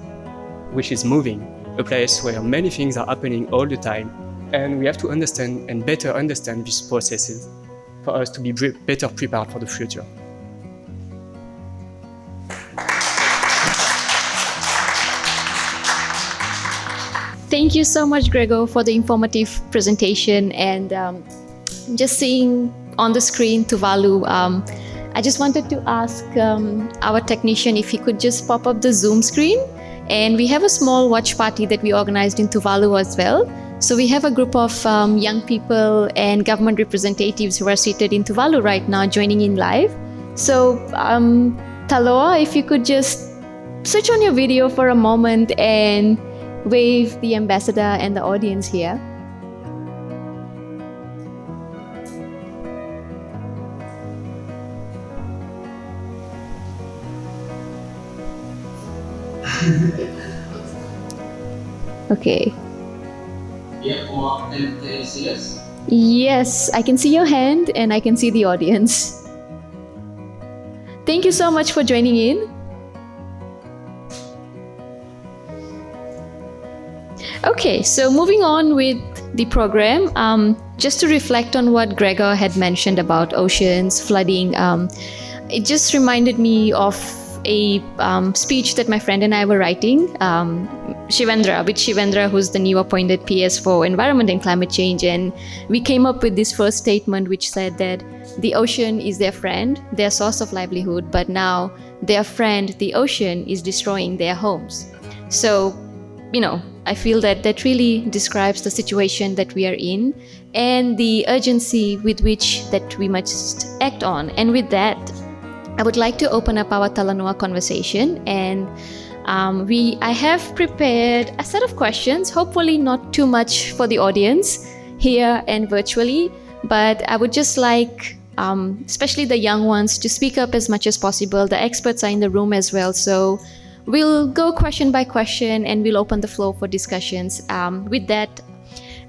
which is moving, a place where many things are happening all the time, and we have to understand and better understand these processes for us to be better prepared for the future. Thank you so much, Gregor, for the informative presentation. And just seeing on the screen Tuvalu, I just wanted to ask our technician if he could just pop up the Zoom screen. And we have a small watch party that we organized in Tuvalu as well. So we have a group of young people and government representatives who are seated in Tuvalu right now joining in live. So Taloa, if you could just switch on your video for a moment and wave the ambassador and the audience here. Okay. Yes, I can see your hand and I can see the audience. Thank you so much for joining in. Okay, so moving on with the program, just to reflect on what Gregor had mentioned about oceans, flooding, it just reminded me of a speech that my friend and I were writing, Shivendra, who's the new appointed PS for Environment and Climate Change. And we came up with this first statement which said that the ocean is their friend, their source of livelihood, but now their friend, the ocean, is destroying their homes. So, I feel that that really describes the situation that we are in and the urgency with which that we must act on. And with that, I would like to open up our Talanoa conversation, and I have prepared a set of questions, hopefully not too much for the audience here and virtually, but I would just like, especially the young ones, to speak up as much as possible. The experts are in the room as well, so we'll go question by question and we'll open the floor for discussions. With that,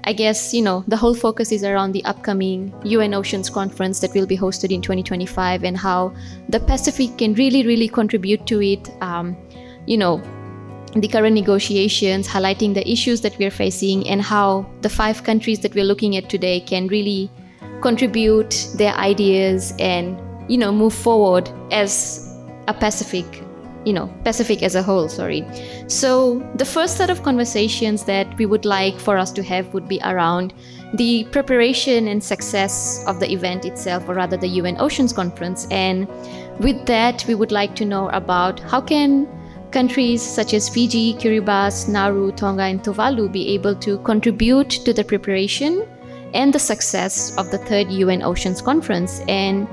I guess, the whole focus is around the upcoming UN Oceans Conference that will be hosted in 2025 and how the Pacific can really, really contribute to it. The current negotiations, highlighting the issues that we're facing and how the 5 countries that we're looking at today can really contribute their ideas and, move forward as a Pacific as a whole, So the first set of conversations that we would like for us to have would be around the preparation and success of the event itself, or rather the UN Oceans Conference. And with that, we would like to know about how can countries such as Fiji, Kiribati, Nauru, Tonga, and Tuvalu be able to contribute to the preparation and the success of the 3rd UN Oceans Conference, and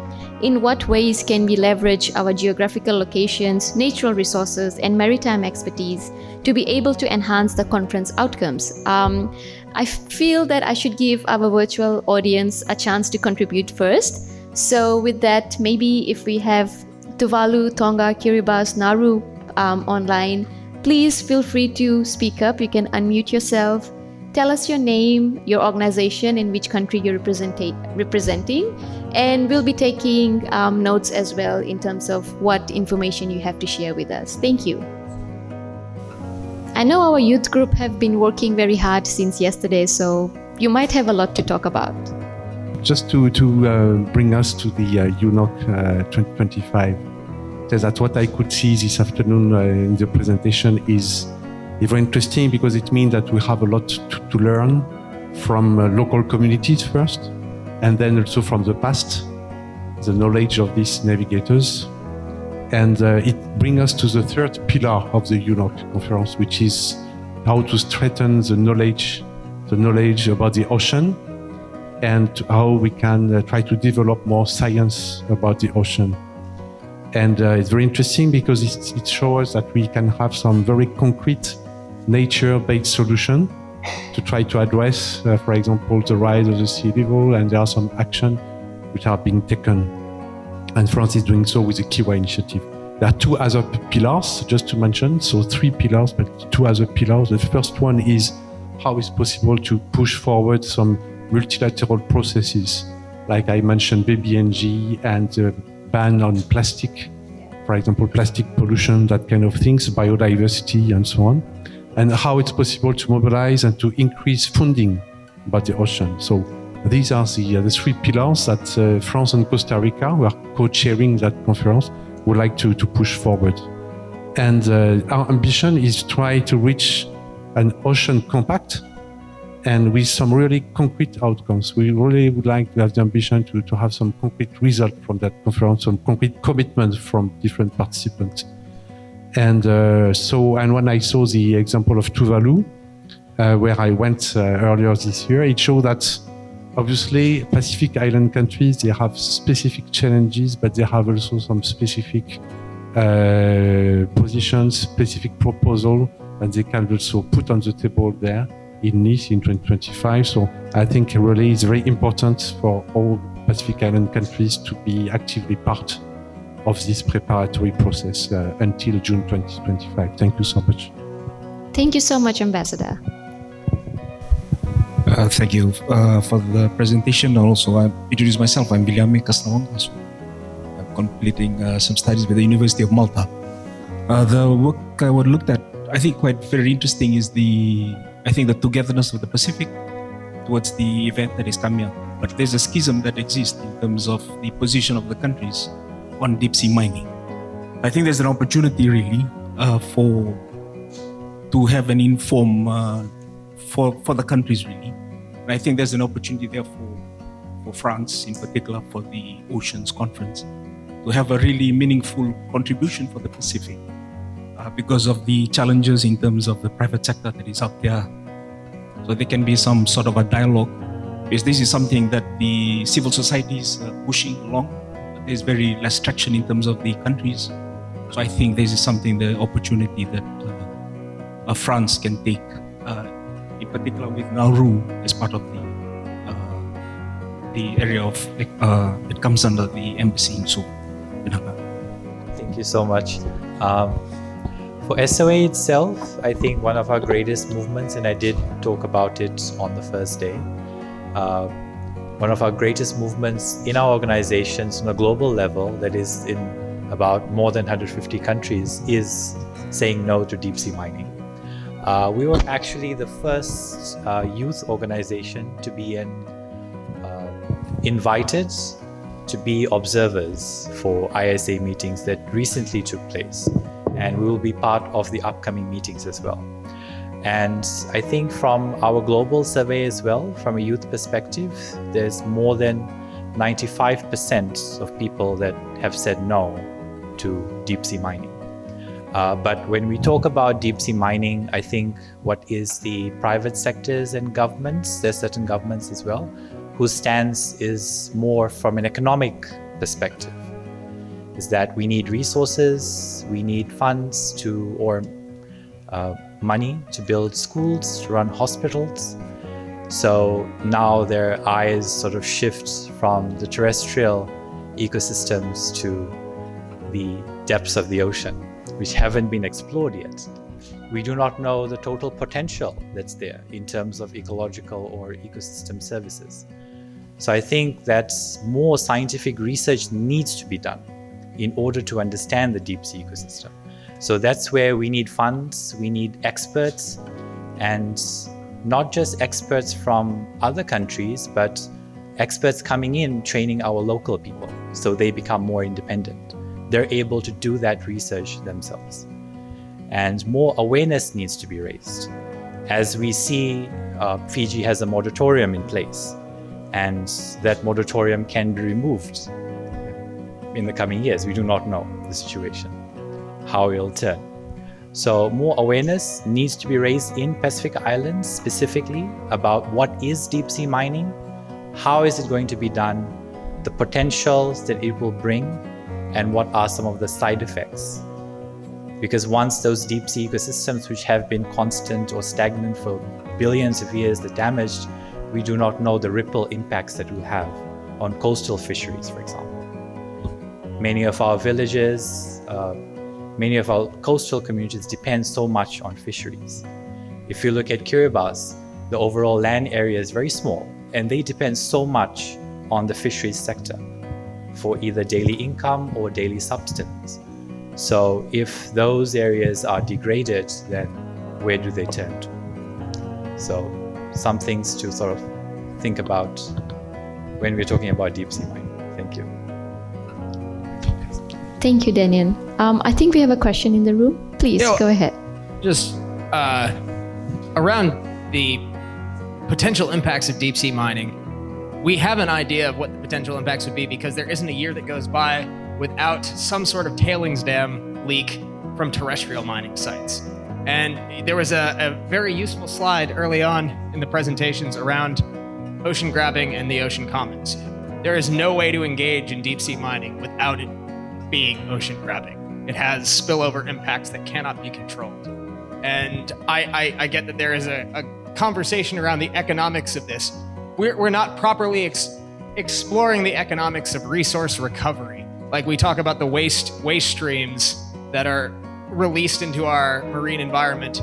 in what ways can we leverage our geographical locations, natural resources, and maritime expertise to be able to enhance the conference outcomes? I feel that I should give our virtual audience a chance to contribute first. So with that, maybe if we have Tuvalu, Tonga, Kiribati, Nauru online, please feel free to speak up. You can unmute yourself. Tell us your name, your organization, and which country you're representing. And we'll be taking notes as well in terms of what information you have to share with us. Thank you. I know our youth group have been working very hard since yesterday, so you might have a lot to talk about. Just to bring us to the UNOC 2025, that's what I could see this afternoon in the presentation is very interesting, because it means that we have a lot to learn from local communities first, and then also from the past, the knowledge of these navigators. And it brings us to the 3rd pillar of the UNOC conference, which is how to strengthen the knowledge about the ocean, and how we can try to develop more science about the ocean. And it's very interesting because it shows that we can have some very concrete nature-based solution to try to address, for example, the rise of the sea level, and there are some action which are being taken. And France is doing so with the Kiwa initiative. There are 2 other pillars, just to mention, so 3 pillars, but 2 other pillars. The first one is how it's possible to push forward some multilateral processes, like I mentioned BBNG and ban on plastic, for example, plastic pollution, that kind of things, biodiversity and so on, and how it's possible to mobilize and to increase funding about the ocean. So these are the three pillars that France and Costa Rica, who are co-chairing that conference, would like to push forward. And our ambition is to try to reach an ocean compact, and with some really concrete outcomes. We really would like to have the ambition to have some concrete result from that conference, some concrete commitment from different participants. And when I saw the example of Tuvalu, where I went earlier this year, it showed that obviously Pacific Island countries, they have specific challenges, but they have also some specific positions, specific proposal that they can also put on the table there in Nice in 2025. So I think really it's very important for all Pacific Island countries to be actively part of this preparatory process until June 2025. Thank you so much. Thank you so much, Ambassador. Thank you for the presentation. Also, I introduce myself. I'm Guilherme Castellon. I'm completing some studies with the University of Malta. The work I would looked at, I think quite very interesting, is the togetherness of the Pacific towards the event that is coming up. But there's a schism that exists in terms of the position of the countries on deep sea mining. I think there's an opportunity really to have an inform for the countries really. And I think there's an opportunity there for France in particular, for the Oceans Conference, to have a really meaningful contribution for the Pacific because of the challenges in terms of the private sector that is out there. So there can be some sort of a dialogue, because this is something that the civil society is pushing along, but there's very less traction in terms of the countries. So I think this is something, the opportunity that France can take, in particular with Nauru as part of the area of that comes under the embassy in Seoul. Thank you so much. For SOA itself, I think one of our greatest movements, and I did talk about it on the first day, one of our greatest movements in our organizations on a global level, that is in about more than 150 countries, is saying no to deep sea mining. We were actually the first youth organization to be invited to be observers for ISA meetings that recently took place. And we will be part of the upcoming meetings as well. And I think from our global survey as well, from a youth perspective, there's more than 95% of people that have said no to deep sea mining. But when we talk about deep sea mining, I think what is the private sectors and governments, there's certain governments as well, whose stance is more from an economic perspective, is that we need resources, we need funds or money to build schools, to run hospitals. So now their eyes sort of shift from the terrestrial ecosystems to the depths of the ocean, which haven't been explored yet. We do not know the total potential that's there in terms of ecological or ecosystem services. So I think that more scientific research needs to be done in order to understand the deep sea ecosystem. So that's where we need funds, we need experts, and not just experts from other countries, but experts coming in, training our local people so they become more independent. They're able to do that research themselves. And more awareness needs to be raised. As we see, Fiji has a moratorium in place, and that moratorium can be removed in the coming years. We do not know the situation, how it will turn. So more awareness needs to be raised in Pacific Islands specifically about what is deep sea mining, how is it going to be done, the potentials that it will bring, and what are some of the side effects. Because once those deep sea ecosystems, which have been constant or stagnant for billions of years, are damaged, we do not know the ripple impacts that it will have on coastal fisheries, for example. Many of our villages, many of our coastal communities depend so much on fisheries. If you look at Kiribati, the overall land area is very small, and they depend so much on the fisheries sector for either daily income or daily subsistence. So if those areas are degraded, then where do they turn to? So some things to sort of think about when we're talking about deep sea mining. Thank you. Thank you, Daniel. I think we have a question in the room. Please, go ahead. Just around the potential impacts of deep sea mining, we have an idea of what the potential impacts would be because there isn't a year that goes by without some sort of tailings dam leak from terrestrial mining sites. And there was a very useful slide early on in the presentations around ocean grabbing and the ocean commons. There is no way to engage in deep sea mining without it being ocean grabbing. It has spillover impacts that cannot be controlled. And I get that there is a conversation around the economics of this. We're not properly exploring the economics of resource recovery. Like we talk about the waste streams that are released into our marine environment.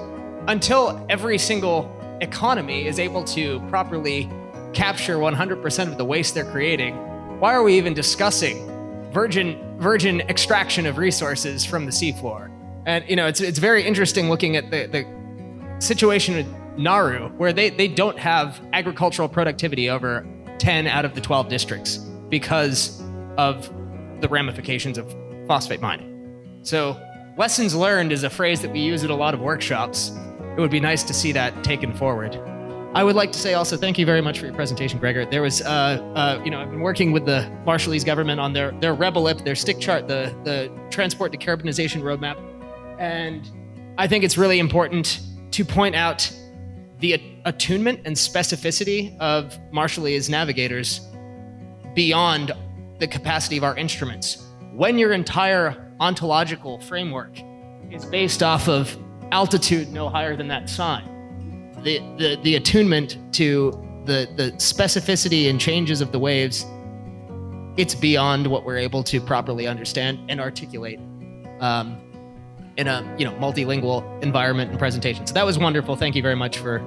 Until every single economy is able to properly capture 100% of the waste they're creating, why are we even discussing virgin extraction of resources from the seafloor? And it's very interesting looking at the situation with Nauru, where they don't have agricultural productivity over 10 out of the 12 districts because of the ramifications of phosphate mining. So lessons learned is a phrase that we use at a lot of workshops. It would be nice to see that taken forward. I would like to say also thank you very much for your presentation, Gregor. There was, I've been working with the Marshallese government on their REBELIP, their stick chart, the transport decarbonization roadmap. And I think it's really important to point out the attunement and specificity of Marshallese navigators beyond the capacity of our instruments. When your entire ontological framework is based off of altitude no higher than that sign, the attunement to the specificity and changes of the waves, it's beyond what we're able to properly understand and articulate in a multilingual environment and presentation. So that was wonderful. Thank you very much for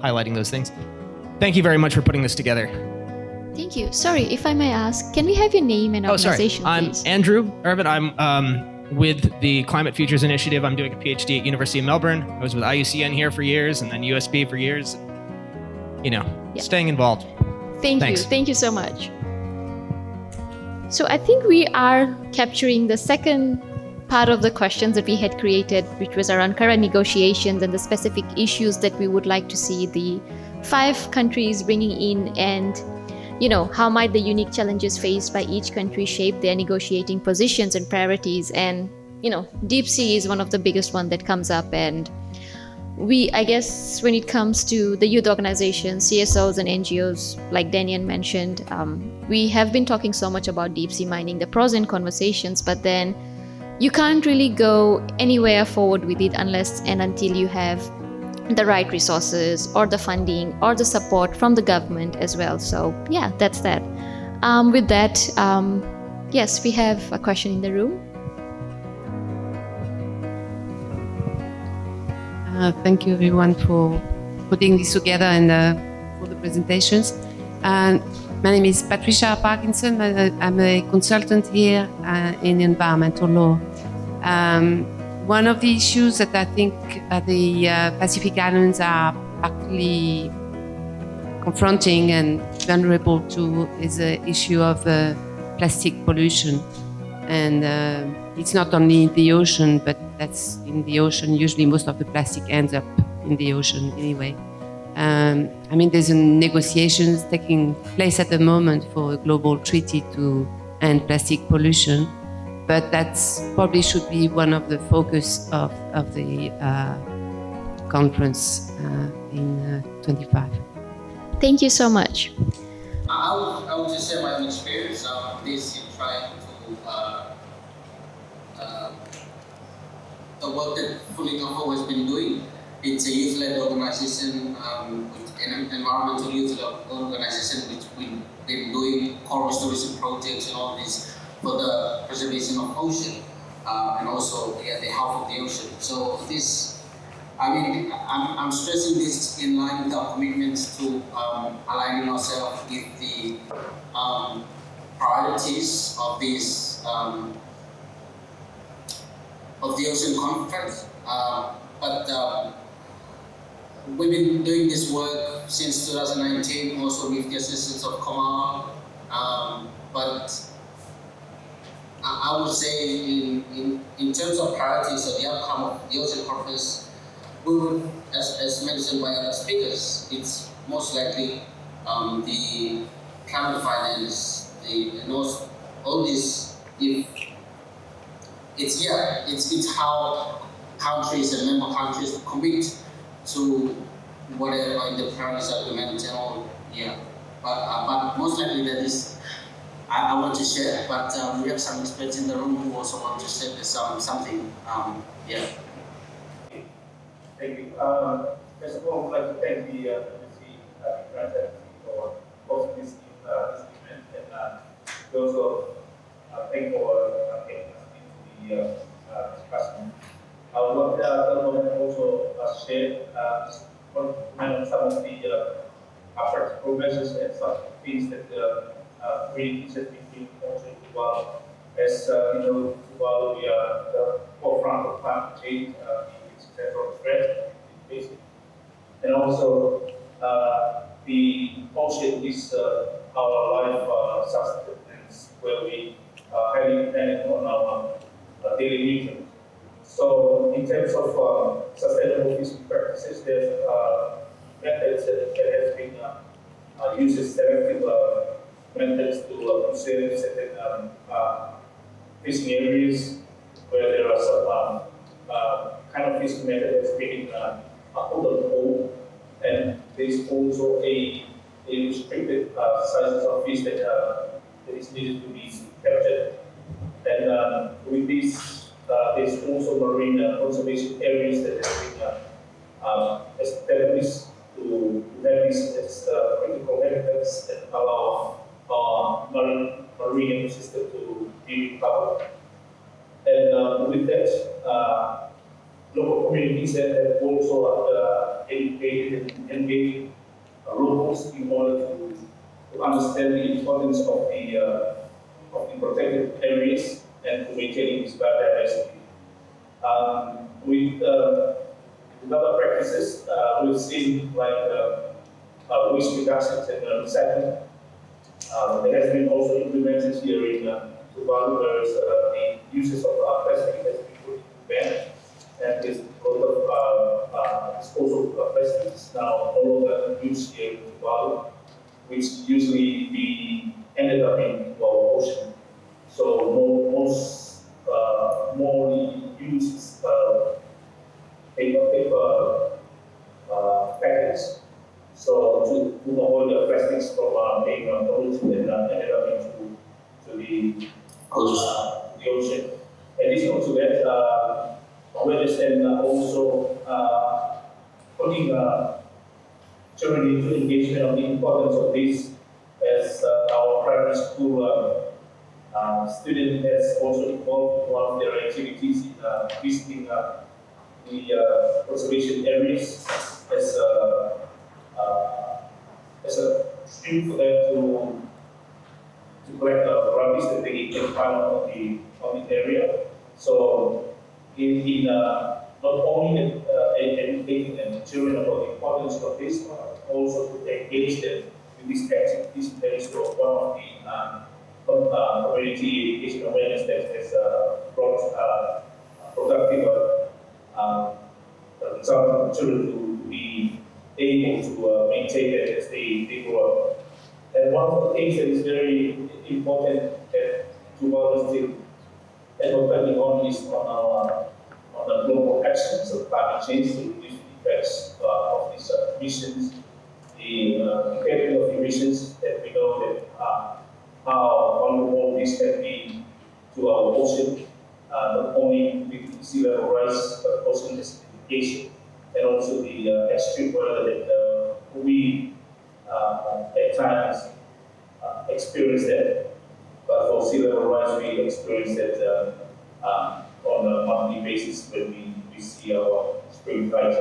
highlighting those things. Thank you very much for putting this together. Thank you. Sorry, if I may ask, can we have your name and organization, please? I'm Andrew Irvin. I'm with the Climate Futures Initiative. I'm doing a PhD at University of Melbourne. I was with IUCN here for years and then USB for years. Staying involved. Thanks. Thank you so much. So I think we are capturing the second part of the questions that we had created, which was around current negotiations and the specific issues that we would like to see the 5 countries bringing in, and how might the unique challenges faced by each country shape their negotiating positions and priorities. And deep sea is one of the biggest one that comes up, and I guess when it comes to the youth organizations, CSOs and NGOs, like Daniel mentioned, we have been talking so much about deep sea mining, the pros and conversations, but then you can't really go anywhere forward with it unless and until you have the right resources or the funding or the support from the government as well. So yeah, that's that. With that, yes, we have a question in the room. Thank you everyone for putting this together and for the presentations. My name is Patricia Parkinson. I'm a consultant here in environmental law. One of the issues that I think the Pacific Islands are particularly confronting and vulnerable to is the issue of plastic pollution. And it's not only in the ocean, but that's in the ocean. Usually most of the plastic ends up in the ocean anyway. There's negotiations taking place at the moment for a global treaty to end plastic pollution, but that's probably should be one of the focus of the conference in 25. Thank you so much. I would just share my own experience of this in trying to the work that Fully Noho has been doing. It's a youth-led organization, an environmental youth-led organization which we've been doing coral restoration projects and all this for the preservation of ocean and also the health of the ocean. So this I mean, I'm stressing this in line with our commitments to aligning ourselves with the priorities of these of the Ocean Conference. But we've been doing this work since 2019, also with the assistance of Comar. But I would say in terms of priorities of the outcome of the Ocean Conference, we would, as mentioned by other speakers, it's most likely the climate finance, and also all this. If it's how countries and member countries commit to whatever in the Paris Agreement and all. Yeah, but most likely that is. I want to share, but we have some experts in the room who also want to share something. Yeah. Thank you. First of all, I would like to thank the embassy for hosting this event, and also thank for taking us into the discussion. I would like to also share some of the practical measures and some things that really interesting in also Tuvalu. As you know, Tuvalu, we are the forefront of climate change. From threat, and also the ocean is our life sustenance, where we are highly dependent on our daily nutrients. So, in terms of sustainable fishing practices, there's methods that has been uses selective methods to conserve certain fishing areas where there are some kind of fishing method has been hold on hold, and there is also a restricted sizes of fish that is needed to be captured. And with this, there's also marine conservation areas that have been established to have this as critical habitats that allow marine ecosystem to be recovered. And with that, local communities that have also educated and engaged locals in order to understand the importance of the protected areas and to maintaining this biodiversity. With other practices, we've seen like waste reductions and recycling. There has been also implemented here in Tuvalu, where the uses of plastic has been put to ban. And this lot of disposal of plastic is now no longer used here in Tuvalu, which usually be ended up in our ocean. So more uses paper packets. So to avoid the plastics from being polluted and ended up into the ocean. Additional to that, awareness and also putting children into engagement on the importance of this, as our primary school student has also involved in one of their activities in visiting the conservation areas as a stream for them to collect rubbish that they can find on the area. So in not only educating the children about the importance of this, but also to engage them with these activities. That is one of the community education awareness that has brought productive results for children to be able to maintain that as they grow up. And one of the things that is very important that Tuvalu still advocating on is on the global actions of climate change to reduce the effects of these emissions, the capping of emissions, that we know that how vulnerable this can be to our ocean, not only with sea level rise, but also acidification, and also the extreme weather that we at times experience that. But for sea level rise, we experience that on a monthly basis when we see our spring flights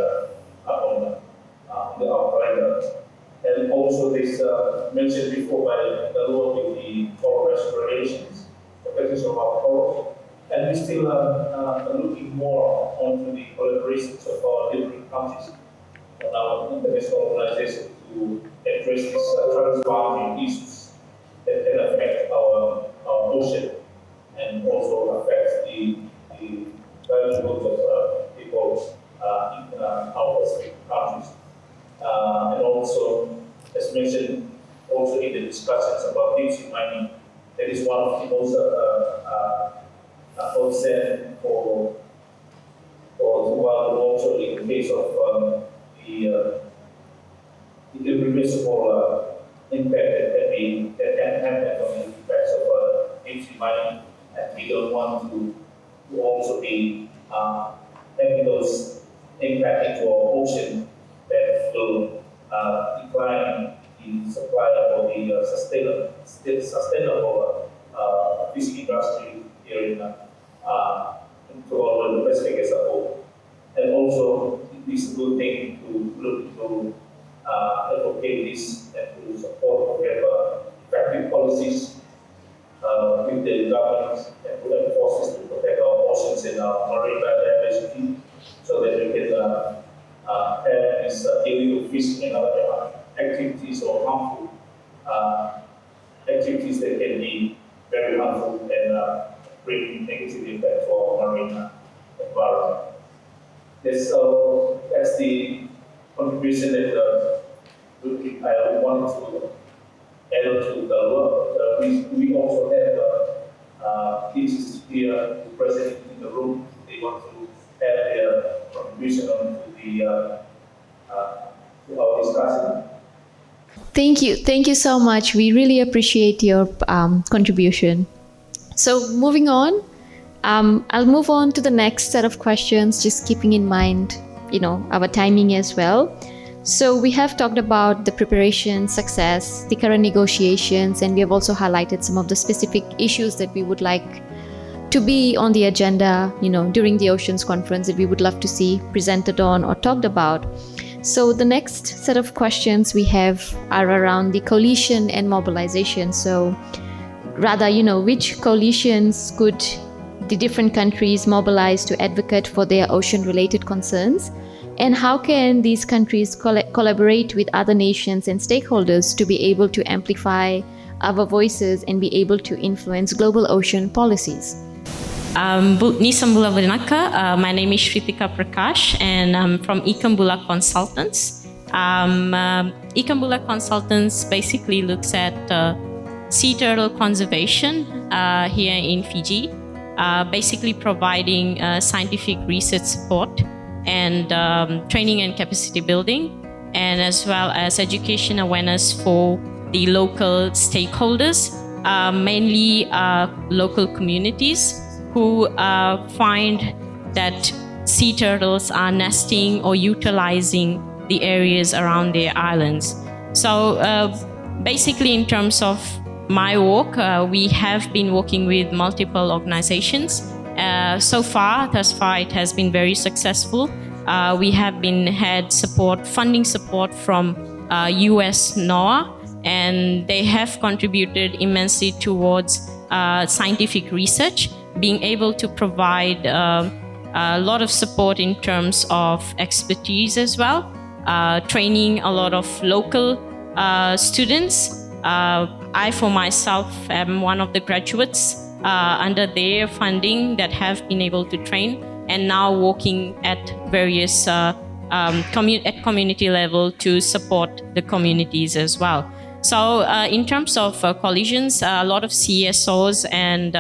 on the outrider. And also this mentioned before by the law with the coral restorations, protection of our corals. And we still are looking more onto the collaborations of our different countries on our international organization to address these transboundary issues that can affect our ocean and also affect the livelihoods of people in our Pacific countries. And also, as mentioned, also in the discussions about deep sea mining, that is one of the most concern for the world, also in the case of the irreversible impact that can happen on the effects of deep sea mining, and we don't want to also be having those impact into our ocean that will decline the supply of the sustainable fishing industry here in the Pacific as a whole. And also, it is a good thing to look into advocate this and to support effective policies with the government and to enforce this to protect our oceans and our marine biodiversity, so that we can have this illegal fishing and other activities or harmful activities that can be very harmful and bring negative impact for our marine environment. That's the contribution that I wanted to add on to the work. We also have teachers here present in the room. They want to add their contribution on to our discussion. Thank you so much. We really appreciate your contribution. So moving on, I'll move on to the next set of questions, just keeping in mind, our timing as well. So we have talked about the preparation, success, the current negotiations, and we have also highlighted some of the specific issues that we would like to be on the agenda, during the Oceans Conference that we would love to see presented on or talked about. So the next set of questions we have are around the coalition and mobilization. So rather, which coalitions could the different countries mobilize to advocate for their ocean-related concerns? And how can these countries collaborate with other nations and stakeholders to be able to amplify our voices and be able to influence global ocean policies? Nisambula Vinaka. My name is Shritika Prakash, and I'm from Ikambula Consultants. Ikambula Consultants basically looks at sea turtle conservation here in Fiji, basically providing scientific research support and training and capacity building, and as well as education awareness for the local stakeholders, mainly local communities who find that sea turtles are nesting or utilizing the areas around their islands. So basically, in terms of my work, we have been working with multiple organizations. Thus far, it has been very successful. We have had funding support from US NOAA, and they have contributed immensely towards scientific research, being able to provide a lot of support in terms of expertise as well, training a lot of local students. I, for myself, am one of the graduates under their funding that have been able to train, and now working at various community level to support the communities as well. So in terms of coalitions, a lot of CSOs and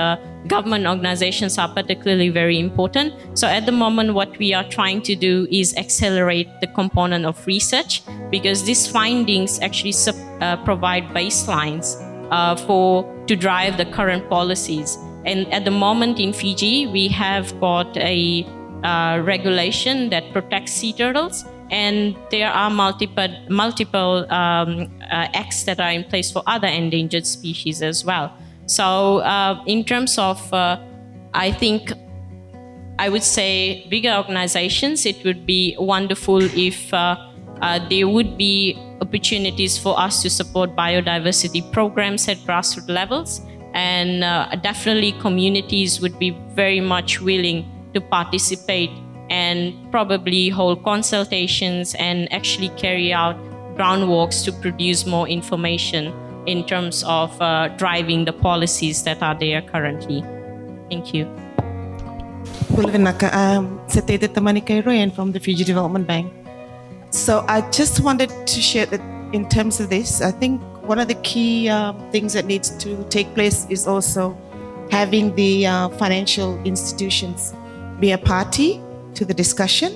government organizations are particularly very important. So at the moment, what we are trying to do is accelerate the component of research, because these findings actually provide baselines to drive the current policies. And at the moment in Fiji, we have got a regulation that protects sea turtles, and there are multiple acts that are in place for other endangered species as well. So in terms of, I think, I would say bigger organizations, it would be wonderful if there would be opportunities for us to support biodiversity programs at grassroots levels. And definitely communities would be very much willing to participate and probably hold consultations and actually carry out groundworks to produce more information in terms of driving the policies that are there currently. Thank you. Setete Tamani Kairoyan from the Fiji Development Bank. So I just wanted to share that in terms of this, I think one of the key things that needs to take place is also having the financial institutions be a party to the discussion.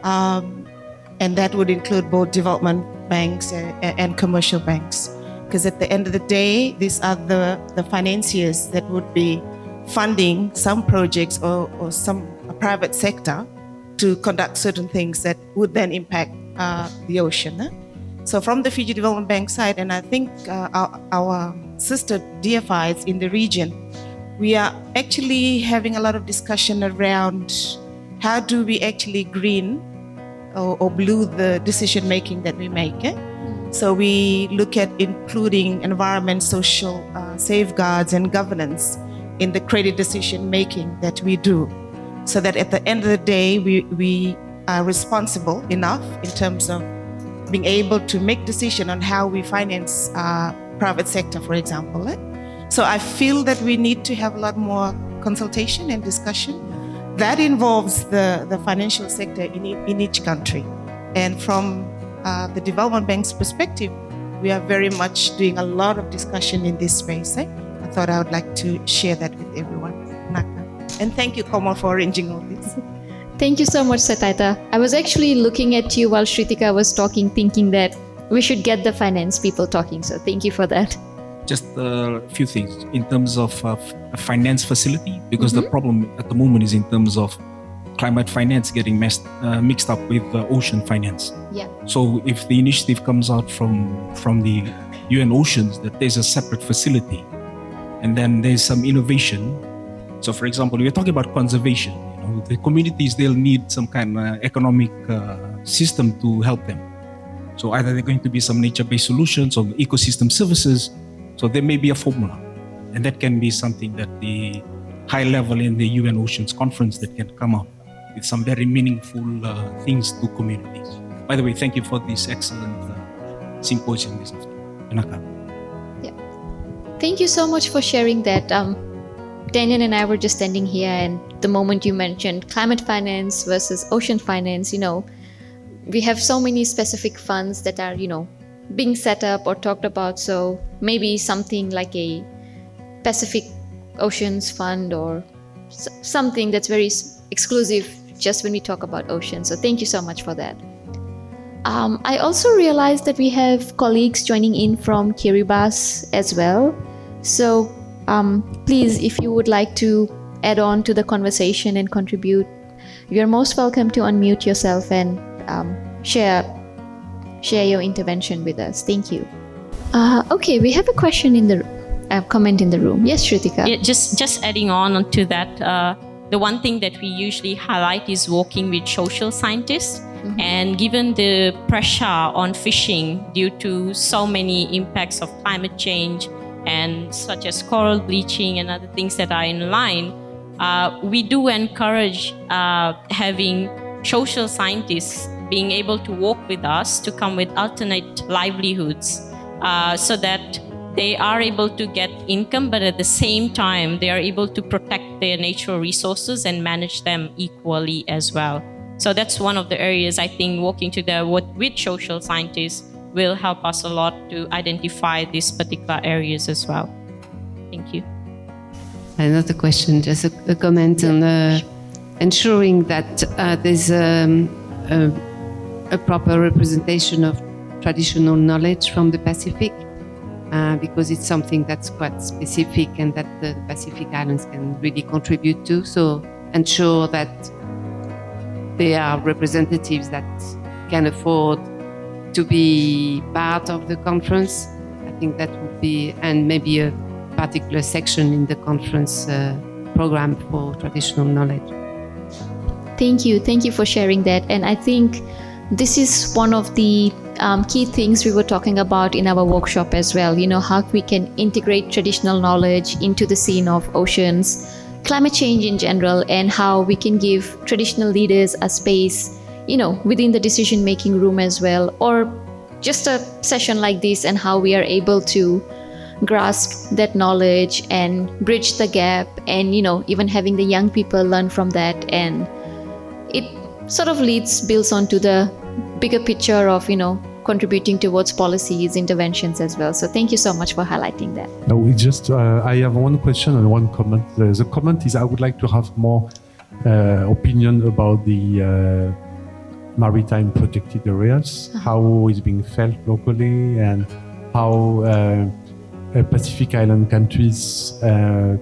And that would include both development banks and commercial banks. Because at the end of the day, these are the financiers that would be funding some projects or some private sector to conduct certain things that would then impact the ocean. So from the Fiji Development Bank side, and I think our sister DFIs in the region, we are actually having a lot of discussion around how do we actually green or blue the decision making that we make. So we look at including environment, social safeguards and governance in the credit decision making that we do, so that at the end of the day, we are responsible enough in terms of being able to make decision on how we finance private sector, for example. So I feel that we need to have a lot more consultation and discussion. That involves the financial sector in each country. And from the Development Bank's perspective, we are very much doing a lot of discussion in this space. I thought I would like to share that with everyone. And thank you, Komal, for arranging all this. Thank you so much, Sataita. I was actually looking at you while Shritika was talking, thinking that we should get the finance people talking. So thank you for that. Just a few things in terms of a finance facility, because the problem at the moment is in terms of climate finance getting mixed up with ocean finance. Yeah. So if the initiative comes out from the UN Oceans that there's a separate facility, and then there's some innovation. So for example, we're talking about conservation. The communities, they'll need some kind of economic system to help them. So either they're going to be some nature-based solutions or ecosystem services. So there may be a formula, and that can be something that the high level in the UN Oceans Conference that can come out with some very meaningful things to communities. By the way, thank you for this excellent symposium this afternoon. Yeah. Thank you so much for sharing that. Daniel and I were just standing here, and the moment you mentioned climate finance versus ocean finance, we have so many specific funds that are, being set up or talked about. So maybe something like a Pacific Oceans Fund or something that's very exclusive just when we talk about oceans. So thank you so much for that. I also realized that we have colleagues joining in from Kiribati as well. So please, if you would like to add on to the conversation and contribute, you're most welcome to unmute yourself and share your intervention with us. Thank you. Okay, we have a question in the comment in the room. Yes, Shritika. Yeah, just adding on to that, the one thing that we usually highlight is working with social scientists. And given the pressure on fishing due to so many impacts of climate change and such as coral bleaching and other things that are in line, we do encourage having social scientists being able to work with us to come with alternate livelihoods so that they are able to get income, but at the same time, they are able to protect their natural resources and manage them equally as well. So that's one of the areas I think working together with social scientists will help us a lot to identify these particular areas as well. Thank you. Another question, just a comment on ensuring that there's a proper representation of traditional knowledge from the Pacific, because it's something that's quite specific and that the Pacific Islands can really contribute to. So ensure that there are representatives that can afford to be part of the conference. I think that would be, and maybe a particular section in the conference program for traditional knowledge. Thank you for sharing that. And I think this is one of the key things we were talking about in our workshop as well. How we can integrate traditional knowledge into the scene of oceans, climate change in general, and how we can give traditional leaders a space, within the decision-making room as well, or just a session like this, and how we are able to grasp that knowledge and bridge the gap, and even having the young people learn from that, and it sort of builds onto the bigger picture of contributing towards policies, interventions as well. So thank you so much for highlighting that. No, we just I have one question and one comment. The comment is I would like to have more opinion about the maritime protected areas, how it's being felt locally, and how Pacific Island countries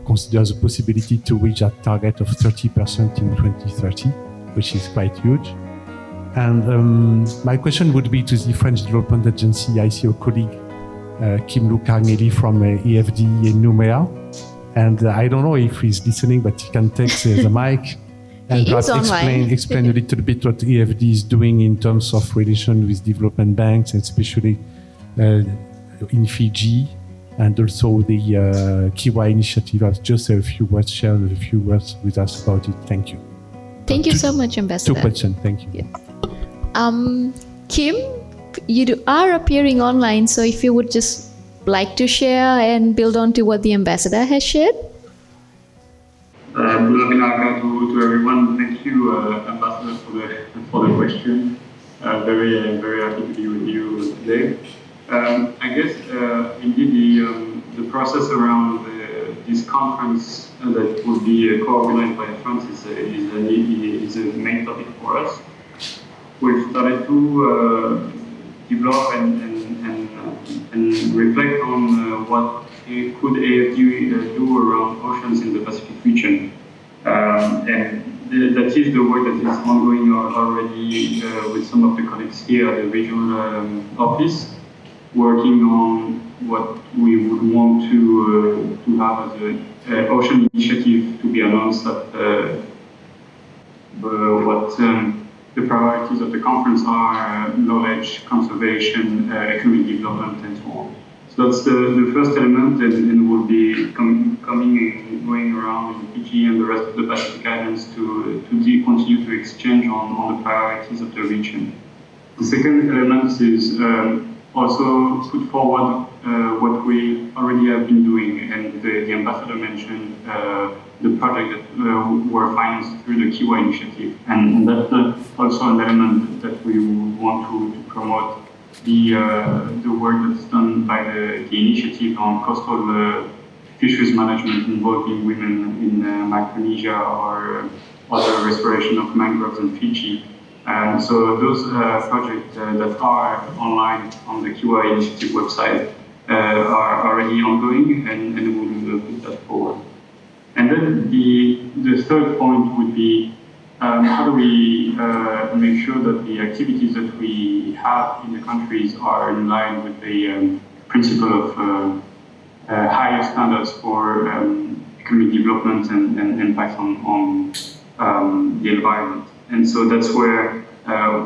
consider the possibility to reach a target of 30% in 2030, which is quite huge. And my question would be to the French Development Agency. I see a colleague, Kim Lou Carnelli from EFD in Nouméa. And I don't know if he's listening, but he can take the mic and perhaps explain a little bit what EFD is doing in terms of relation with development banks, and especially in Fiji, and also the Kiwa initiative. I've just shared a few words with us about it. Thank you. Thank you so much, Ambassador. 2 questions. Thank you. Yeah. Kim, you are appearing online, so if you would just like to share and build on to what the Ambassador has shared. To everyone. Thank you, Ambassador, for the question. Very happy to be with you today. I guess indeed the process around this conference that will be co-organized by France is a main topic for us. We've started to develop and reflect on what could AFD do around oceans in the Pacific region. And that is the work that is ongoing already with some of the colleagues here at the regional office, working on what we would want to have as an ocean initiative to be announced at what the priorities of the conference are: knowledge, conservation, economic development, and so on. So that's the first element, and we'll be coming and going around in Fiji and the rest of the Pacific Islands to continue to exchange on the priorities of the region. The second element is also put forward what we already have been doing, and the Ambassador mentioned the project that were financed through the Kiwa initiative, and that's also an element that we want to promote. The work that's done by the initiative on coastal fisheries management involving women in Micronesia or other restoration of mangroves in Fiji. So those projects that are online on the Kiwa initiative website are already ongoing, and we'll put that forward. And then the third point would be how do we make sure that the activities that we have in the countries are in line with the principle of higher standards for economic development and impact on the environment. And so that's where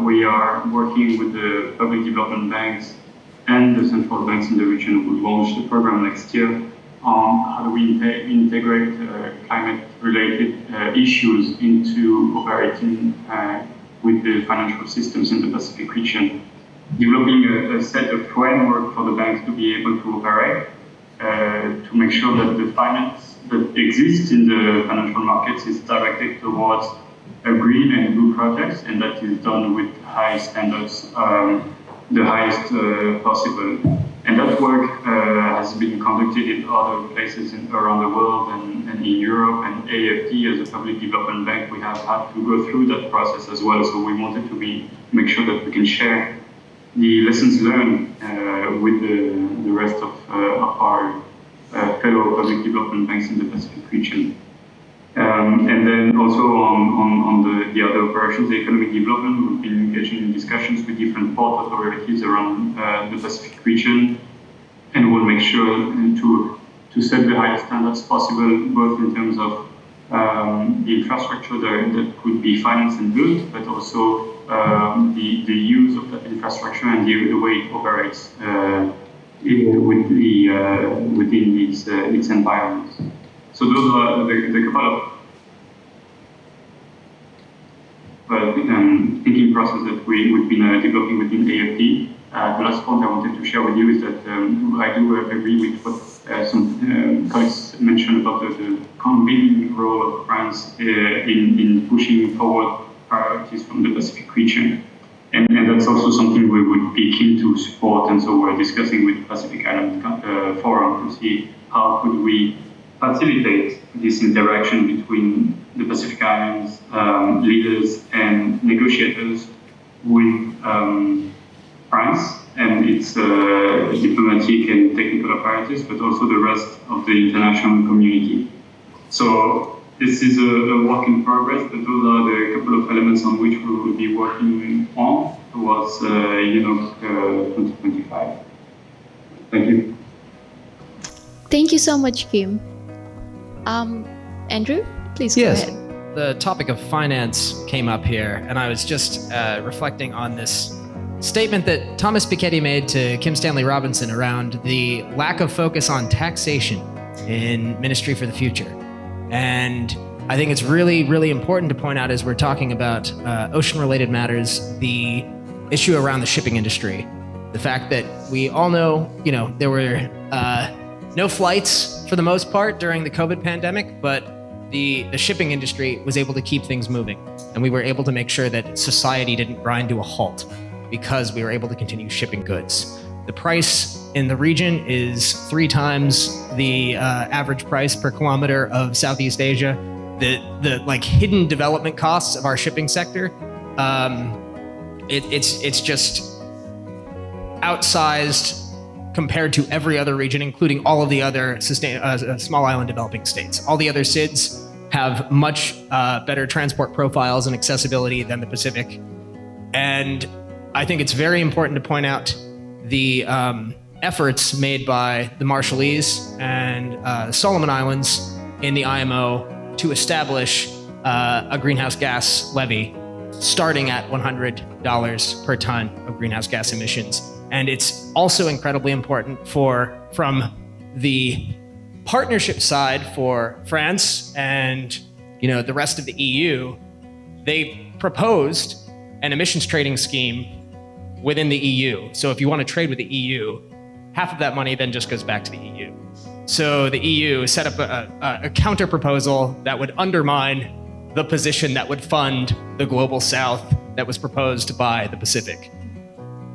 we are working with the public development banks and the central banks in the region. We'll launch the program next year on how do we integrate climate-related issues into operating with the financial systems in the Pacific region. Developing a set of framework for the banks to be able to operate, to make sure that the finance that exists in the financial markets is directed towards green and blue projects, and that is done with high standards, the highest possible. And that work has been conducted in other places around the world and in Europe, and AFD as a public development bank, we have had to go through that process as well. So we wanted to make sure that we can share the lessons learned with the rest of our fellow public development banks in the Pacific region. And then also on the other operations, the economic development, we've been engaging in discussions with different port authorities around the Pacific region, and we'll make sure to set the highest standards possible, both in terms of the infrastructure that could be financed and built, but also the use of that infrastructure and the way it operates within its environments. So those are the couple of thinking process that we've been developing within AFD. The last point I wanted to share with you is that I do agree with what some colleagues mentioned about the convening role of France in pushing forward priorities from the Pacific region. And that's also something we would be keen to support. And so we're discussing with the Pacific Island Forum to see how could we facilitate this interaction between the Pacific Islands leaders and negotiators with France and its diplomatic and technical apparatus, but also the rest of the international community. So this is a work in progress, but those are the couple of elements on which we will be working on towards UNOC 2025. Thank you. Thank you so much, Kim. Andrew, please go ahead. The topic of finance came up here, and I was just reflecting on this statement that Thomas Piketty made to Kim Stanley Robinson around the lack of focus on taxation in Ministry for the Future. And I think it's really, really important to point out as we're talking about ocean-related matters, the issue around the shipping industry. The fact that we all know, there were no flights for the most part during the COVID pandemic, but the shipping industry was able to keep things moving. And we were able to make sure that society didn't grind to a halt because we were able to continue shipping goods. The price in the region is 3 times the average price per kilometer of Southeast Asia. The hidden development costs of our shipping sector, it's just outsized compared to every other region, including all of the other small island developing states. All the other SIDS have much better transport profiles and accessibility than the Pacific. And I think it's very important to point out the efforts made by the Marshallese and Solomon Islands in the IMO to establish a greenhouse gas levy starting at $100 per ton of greenhouse gas emissions. And it's also incredibly important from the partnership side for France and the rest of the EU. They proposed an emissions trading scheme within the EU. So if you want to trade with the EU, half of that money then just goes back to the EU. So the EU set up a counter proposal that would undermine the position that would fund the global south that was proposed by the Pacific.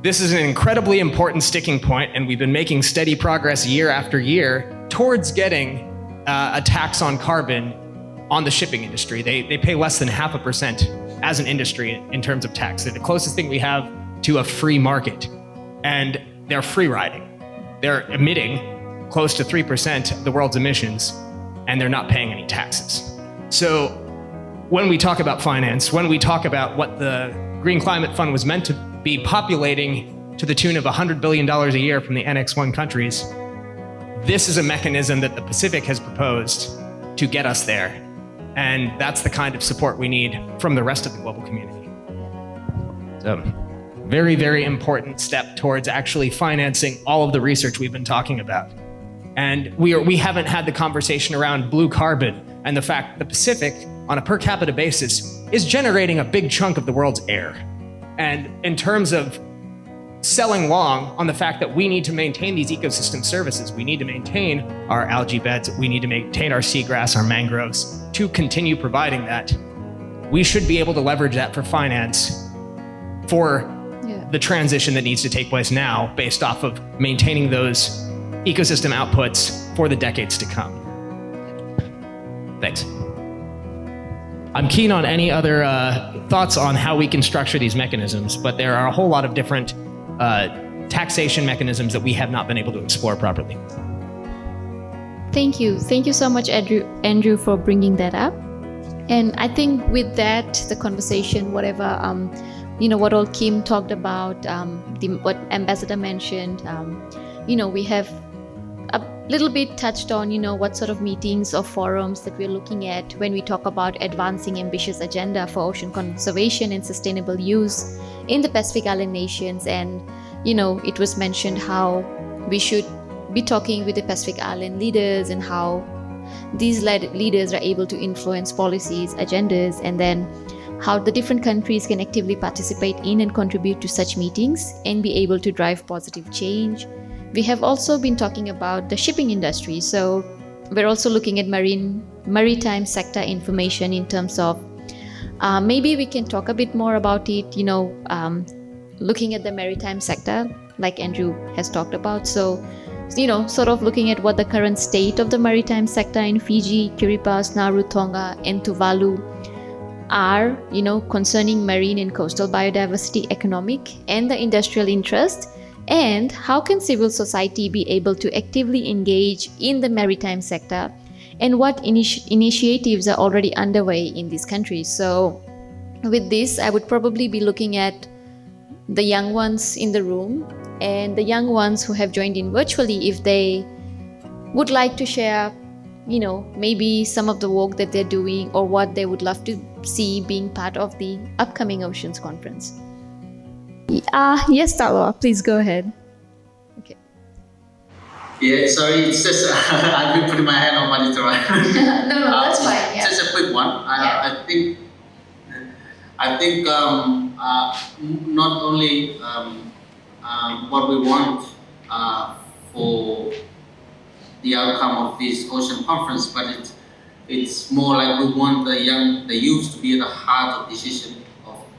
This is an incredibly important sticking point, and we've been making steady progress year after year towards getting a tax on carbon on the shipping industry. They pay less than 0.5% as an industry in terms of tax. They're the closest thing we have to a free market, and they're free riding. They're emitting close to 3% of the world's emissions, and they're not paying any taxes. So when we talk about finance, when we talk about what the Green Climate Fund was meant to be populating to the tune of $100 billion a year from the Annex 1 countries, this is a mechanism that the Pacific has proposed to get us there. And that's the kind of support we need from the rest of the global community. So, very, very important step towards actually financing all of the research we've been talking about. And we haven't had the conversation around blue carbon and the fact that the Pacific, on a per capita basis, is generating a big chunk of the world's air. And in terms of selling long on the fact that we need to maintain these ecosystem services, we need to maintain our algae beds, we need to maintain our seagrass, our mangroves, to continue providing that, we should be able to leverage that for finance for the transition that needs to take place now based off of maintaining those ecosystem outputs for the decades to come. Thanks. I'm keen on any other thoughts on how we can structure these mechanisms, but there are a whole lot of different taxation mechanisms that we have not been able to explore properly. Thank you. Thank you so much, Andrew, for bringing that up. And I think with that, the conversation, whatever, what all Kim talked about, what Ambassador mentioned, we have little bit touched on, what sort of meetings or forums that we're looking at when we talk about advancing ambitious agenda for ocean conservation and sustainable use in the Pacific Island nations. And, it was mentioned how we should be talking with the Pacific Island leaders and how these leaders are able to influence policies, agendas, and then how the different countries can actively participate in and contribute to such meetings and be able to drive positive change. We have also been talking about the shipping industry. So we're also looking at maritime sector information in terms of maybe we can talk a bit more about it, looking at the maritime sector, like Andrew has talked about. So, sort of looking at what the current state of the maritime sector in Fiji, Kiribati, Nauru, Tonga, and Tuvalu are, concerning marine and coastal biodiversity, economic, and the industrial interest. And how can civil society be able to actively engage in the maritime sector, and what initiatives are already underway in these countries? So with this, I would probably be looking at the young ones in the room and the young ones who have joined in virtually, if they would like to share, maybe some of the work that they're doing or what they would love to see being part of the upcoming Oceans Conference. Yes, Taloa, please go ahead. Okay. Yeah, sorry, it's just I've been putting my hand on monitor. No, that's fine. Yeah. Just a quick one. I think not only what we want for the outcome of this ocean conference, but it's more like we want the youth to be at the heart of decision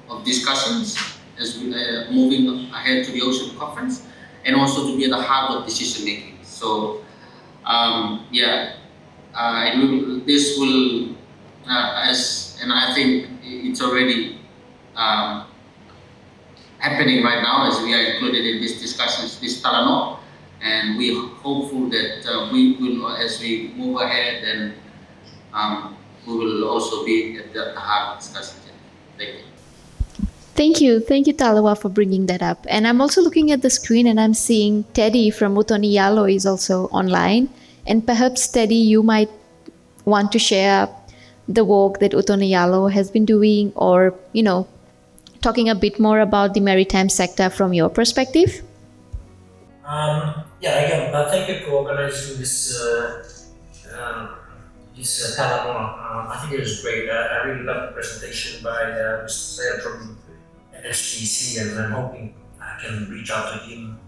of discussions as we moving ahead to the ocean conference, and also to be at the heart of decision making. So this will and I think it's already happening right now as we are included in these discussions, this Talanoa, and we're hopeful that we will, as we move ahead, and we will also be at the heart of discussions. Thank you. Thank you, Taloa, for bringing that up. And I'm also looking at the screen and I'm seeing Teddy from Utoniyalo is also online. And perhaps, Teddy, you might want to share the work that Utoniyalo has been doing, or, talking a bit more about the maritime sector from your perspective. Thank you for organizing this Talanoa. I think it was great. I really loved the presentation by Mr. Sayed from STC, and I'm hoping I can reach out to him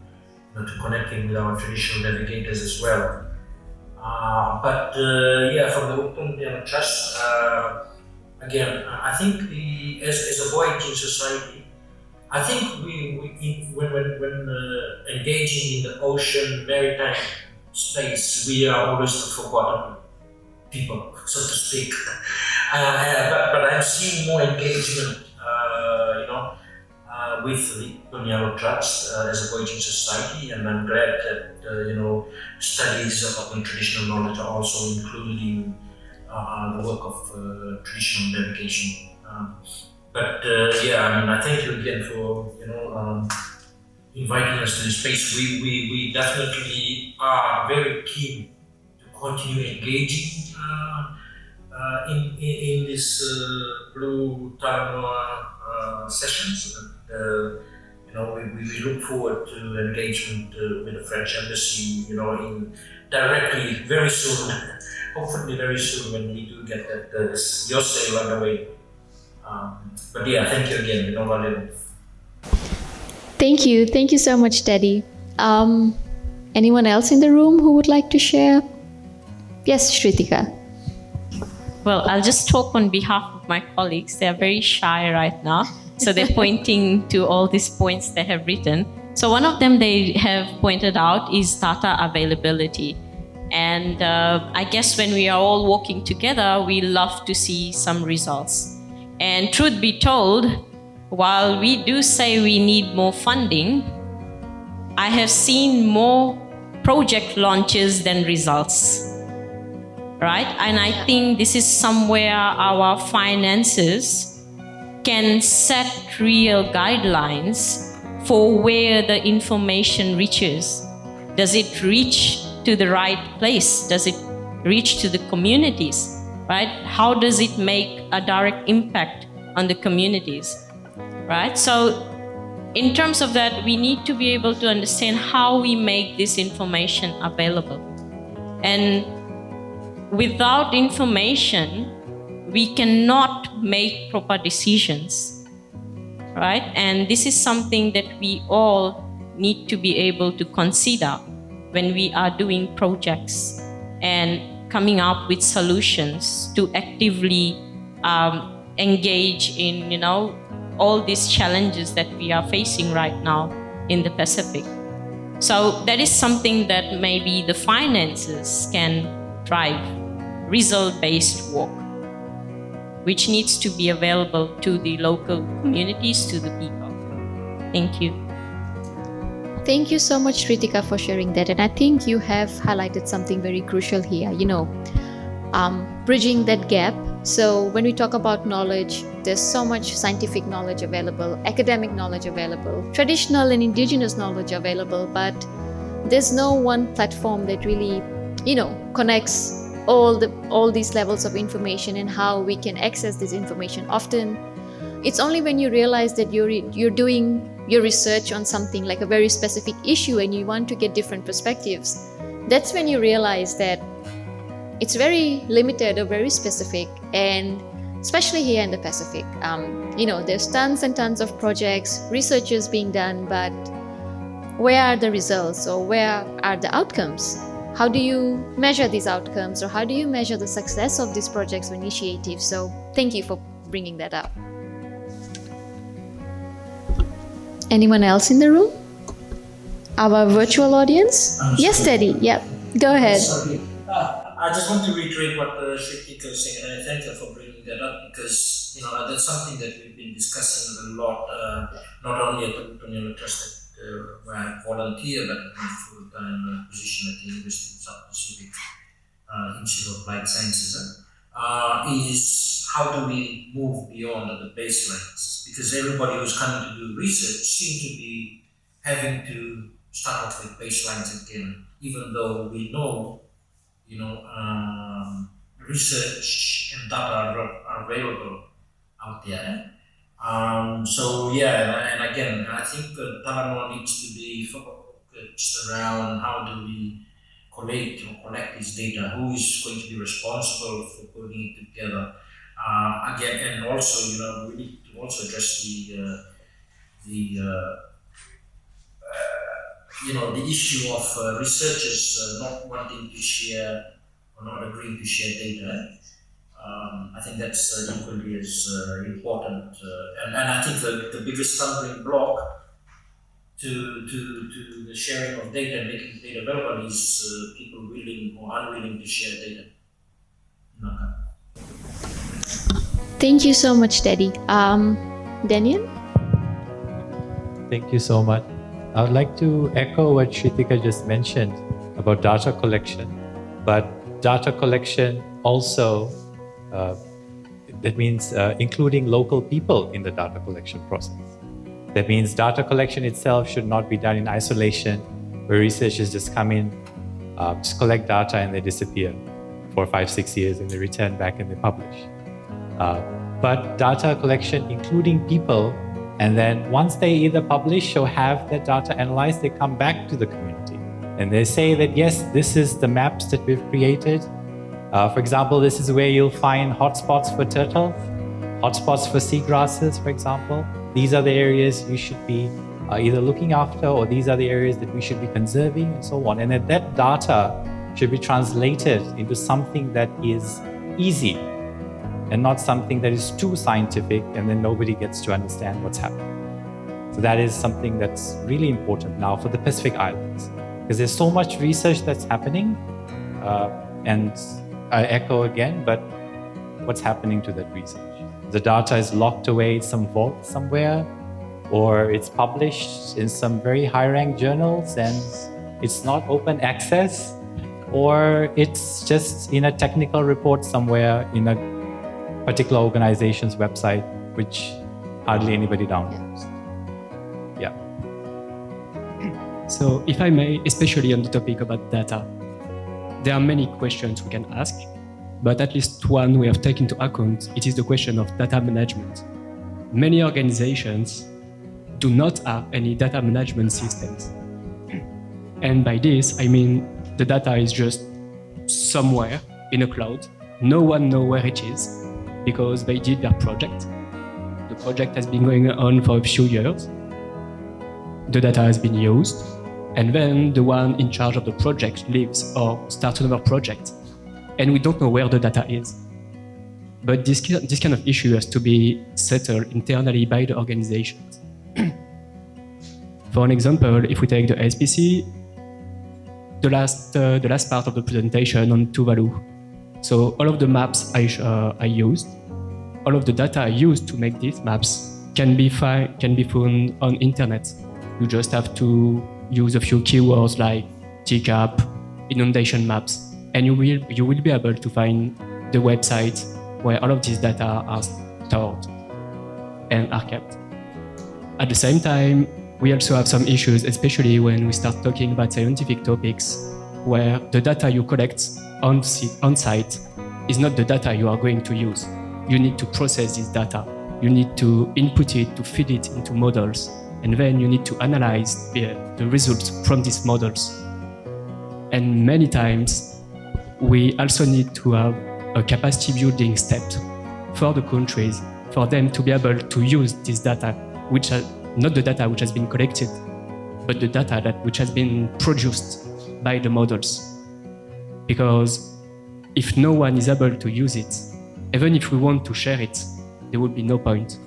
to connect him with our traditional navigators as well. From the Utoniyalo Trust, again, I think as a voyaging society, I think when engaging in the ocean maritime space, we are always the forgotten people, so to speak. But I'm seeing more engagement, with the Utoniyalo Trust as a voyaging society, and I'm glad that studies of traditional knowledge are also included in the work of traditional navigation. I thank you again for inviting us to this space. We definitely are very keen to continue engaging in this Blue Talanoa sessions. We look forward to engagement with the French Embassy, directly very soon. Hopefully very soon when we do get that your sale underway. Thank you again. Thank you so much, Teddy. Anyone else in the room who would like to share? Yes, Shritika. Well, I'll just talk on behalf of my colleagues. They're very shy right now, so they're pointing to all these points they have written. So one of them they have pointed out is data availability. And I guess when we are all working together, we love to see some results. And truth be told, while we do say we need more funding, I have seen more project launches than results, right? And I think this is somewhere our finances can set real guidelines for where the information reaches. Does it reach to the right place? Does it reach to the communities, right? How does it make a direct impact on the communities, right? So in terms of that, we need to be able to understand how we make this information available. And without information, we cannot make proper decisions, right? And this is something that we all need to be able to consider when we are doing projects and coming up with solutions to actively engage in, all these challenges that we are facing right now in the Pacific. So that is something that maybe the finances can drive, result-based work, which needs to be available to the local communities, to the people. Thank you. Thank you so much, Ritika, for sharing that. And I think you have highlighted something very crucial here, bridging that gap. So when we talk about knowledge, there's so much scientific knowledge available, academic knowledge available, traditional and indigenous knowledge available, but there's no one platform that really, connects all these levels of information and how we can access this information. Often, it's only when you realize that you're doing your research on something like a very specific issue and you want to get different perspectives, that's when you realize that it's very limited or very specific. And especially here in the Pacific, there's tons and tons of projects, researches being done, but where are the results or where are the outcomes? How do you measure these outcomes, or how do you measure the success of these projects or initiatives? So thank you for bringing that up. Anyone else in the room? Our virtual audience? Yes, Teddy. Yeah, go ahead. Sorry. I just want to reiterate what Shritika is saying, and I thank her for bringing that up, because that's something that we've been discussing a lot, not only at the Blue Talanoa Trust where I volunteer, but in a full-time position at the University of South Pacific Institute of Applied Sciences, is how do we move beyond the baselines? Because everybody who's coming to do research seems to be having to start off with baselines again, even though we know research and data are available out there. And again, I think Talanoa needs to be focused around how do we collect this data, who is going to be responsible for putting it together. Again, and also, we need to also address the issue of researchers not wanting to share or not agreeing to share data. I think that's equally as important. And I think the biggest stumbling block to the sharing of data and making data available is people willing or unwilling to share data. Thank you so much, Teddy. Daniel? Thank you so much. I would like to echo what Shritika just mentioned about data collection, but data collection also, that means including local people in the data collection process. That means data collection itself should not be done in isolation, where researchers just come in, just collect data and they disappear for 5, 6 years and they return back and they publish. But data collection including people, and then once they either publish or have their data analyzed, they come back to the community and they say that, yes, this is the maps that we've created. For example, this is where you'll find hotspots for turtles, hotspots for seagrasses, for example. These are the areas you should be either looking after, or these are the areas that we should be conserving, and so on. And that data should be translated into something that is easy and not something that is too scientific and then nobody gets to understand what's happening. So that is something that's really important now for the Pacific Islands, because there's so much research that's happening, and I echo again, but what's happening to that research? The data is locked away in some vault somewhere, or it's published in some very high-ranked journals and it's not open access, or it's just in a technical report somewhere in a particular organization's website, which hardly anybody downloads. Yeah. So if I may, especially on the topic about data, there are many questions we can ask, but at least one we have taken into account, it is the question of data management. Many organizations do not have any data management systems. And by this, I mean the data is just somewhere in a cloud. No one knows where it is because they did their project. The project has been going on for a few years. The data has been used, and then the one in charge of the project leaves or starts another project, and we don't know where the data is. But this kind of issue has to be settled internally by the organizations. For an example, if we take the SPC, the last part of the presentation on Tuvalu. So all of the maps I used, all of the data I used to make these maps can be found on internet. You just have to use a few keywords like TCAP, inundation maps, and you will be able to find the website where all of these data are stored and are kept. At the same time, we also have some issues, especially when we start talking about scientific topics, where the data you collect on site is not the data you are going to use. You need to process this data. You need to input it, to feed it into models, and then you need to analyze the results from these models. And many times, we also need to have a capacity building step for the countries, for them to be able to use this data, which are not the data which has been collected, but the data which has been produced by the models. Because if no one is able to use it, even if we want to share it, there will be no point.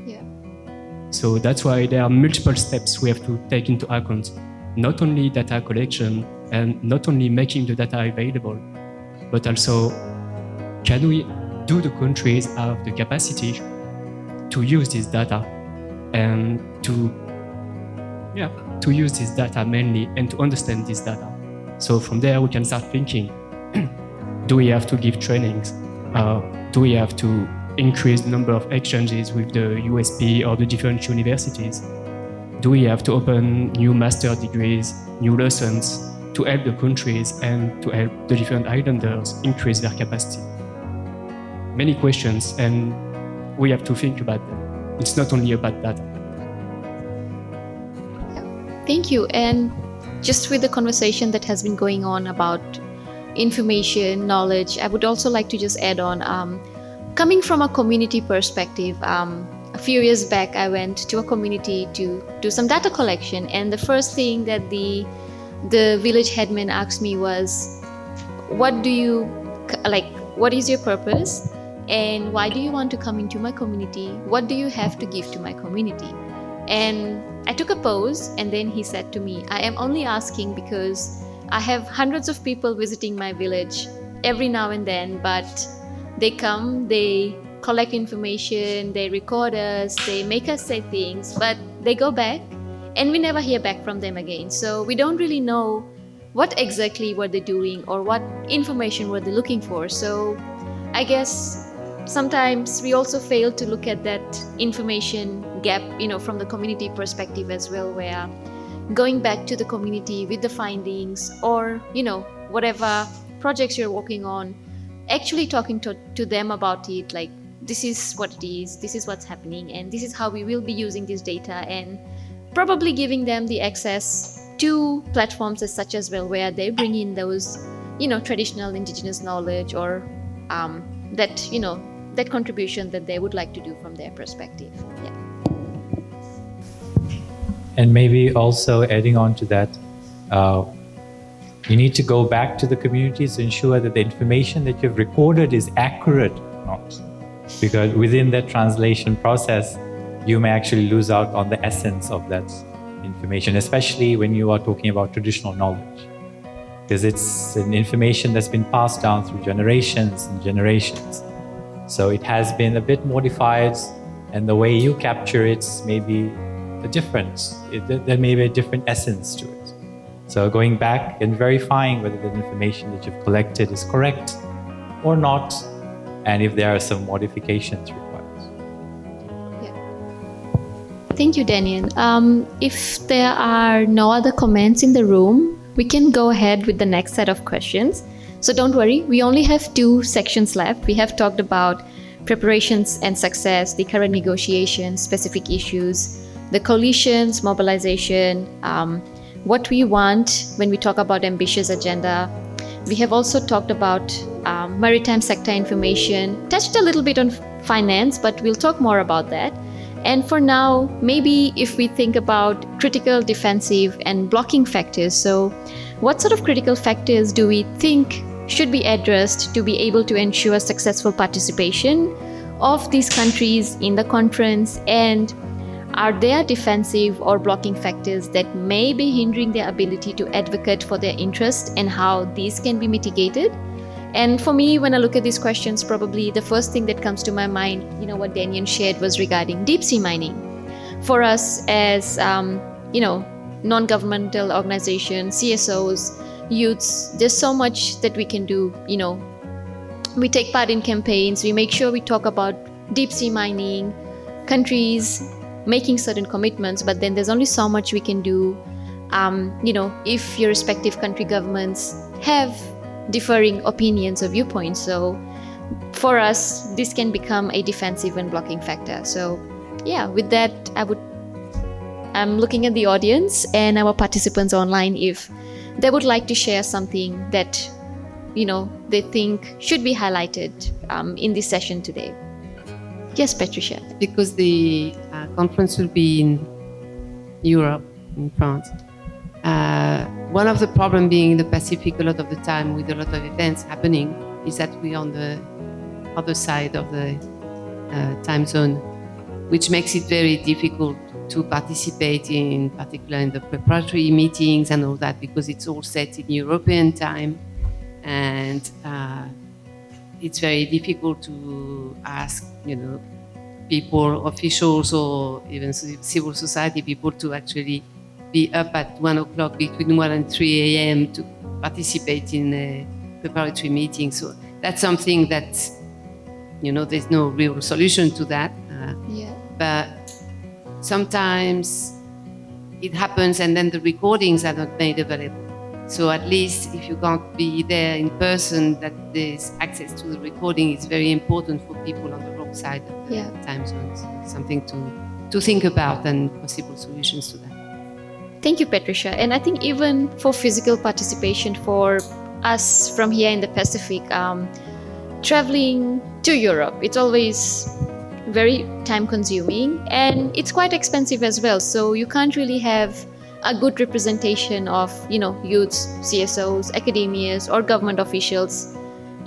Yeah. So that's why there are multiple steps we have to take into account. Not only data collection and not only making the data available, but also do the countries have the capacity to use this data and to use this data mainly and to understand this data. So from there we can start thinking, do we have to give trainings? Do we have to increase the number of exchanges with the USP or the different universities? Do we have to open new master degrees, new lessons to help the countries and to help the different islanders increase their capacity? Many questions, and we have to think about them. It's not only about data. Thank you. And just with the conversation that has been going on about information, knowledge, I would also like to just add on, coming from a community perspective, a few years back, I went to a community to do some data collection. And the first thing that the village headman asked me was, what is your purpose? And why do you want to come into my community? What do you have to give to my community? And I took a pause, and then he said to me, I am only asking because I have hundreds of people visiting my village every now and then, but they come, they collect information, they record us, they make us say things, but they go back and we never hear back from them again. So we don't really know what exactly were they doing or what information were they looking for. So I guess sometimes we also fail to look at that information gap, from the community perspective as well, where going back to the community with the findings or, whatever projects you're working on, actually talking to them about it, like, this is what it is, this is what's happening, and this is how we will be using this data, and probably giving them the access to platforms as such as well, where they bring in those, traditional indigenous knowledge or that contribution that they would like to do from their perspective. Yeah. And maybe also adding on to that, you need to go back to the communities to ensure that the information that you've recorded is accurate or not. Because within that translation process, you may actually lose out on the essence of that information, especially when you are talking about traditional knowledge. Because it's an information that's been passed down through generations and generations. So it has been a bit modified, and the way you capture it may be a difference. There may be a different essence to it. So going back and verifying whether the information that you've collected is correct or not, and if there are some modifications required. Yeah. Thank you, Daniel. If there are no other comments in the room, we can go ahead with the next set of questions. So don't worry, we only have 2 sections left. We have talked about preparations and success, the current negotiations, specific issues, the coalitions, mobilization, what we want when we talk about ambitious agenda. We have also talked about maritime sector information, touched a little bit on finance, but we'll talk more about that. And for now, maybe if we think about critical, defensive, and blocking factors, so what sort of critical factors do we think should be addressed to be able to ensure successful participation of these countries in the conference? And are there defensive or blocking factors that may be hindering their ability to advocate for their interests, and how these can be mitigated? And for me, when I look at these questions, probably the first thing that comes to my mind, what Daniel shared was regarding deep sea mining. For us as, non-governmental organizations, CSOs, youths, there's so much that we can do. We take part in campaigns, we make sure we talk about deep sea mining, countries making certain commitments, but then there's only so much we can do. If your respective country governments have differing opinions or viewpoints. So for us, this can become a defensive and blocking factor. So yeah, with that, I'm looking at the audience and our participants online if they would like to share something that, they think should be highlighted in this session today. Yes, Patricia. Because the conference will be in Europe, in France. One of the problems being in the Pacific a lot of the time with a lot of events happening is that we're on the other side of the time zone, which makes it very difficult to participate in particular in the preparatory meetings and all that, because it's all set in European time, and it's very difficult to ask, people, officials, or even civil society people to actually be up at 1 o'clock between 1 and 3 a.m. to participate in a preparatory meeting. So that's something that, there's no real solution to that. But sometimes it happens and then the recordings are not made available. So at least if you can't be there in person, that there's access to the recording is very important for people on the wrong side of the time zones. Something to think about and possible solutions to that. Thank you, Patricia. And I think even for physical participation for us from here in the Pacific, traveling to Europe, it's always very time consuming and it's quite expensive as well. So you can't really have a good representation of, youths, CSOs, academias, or government officials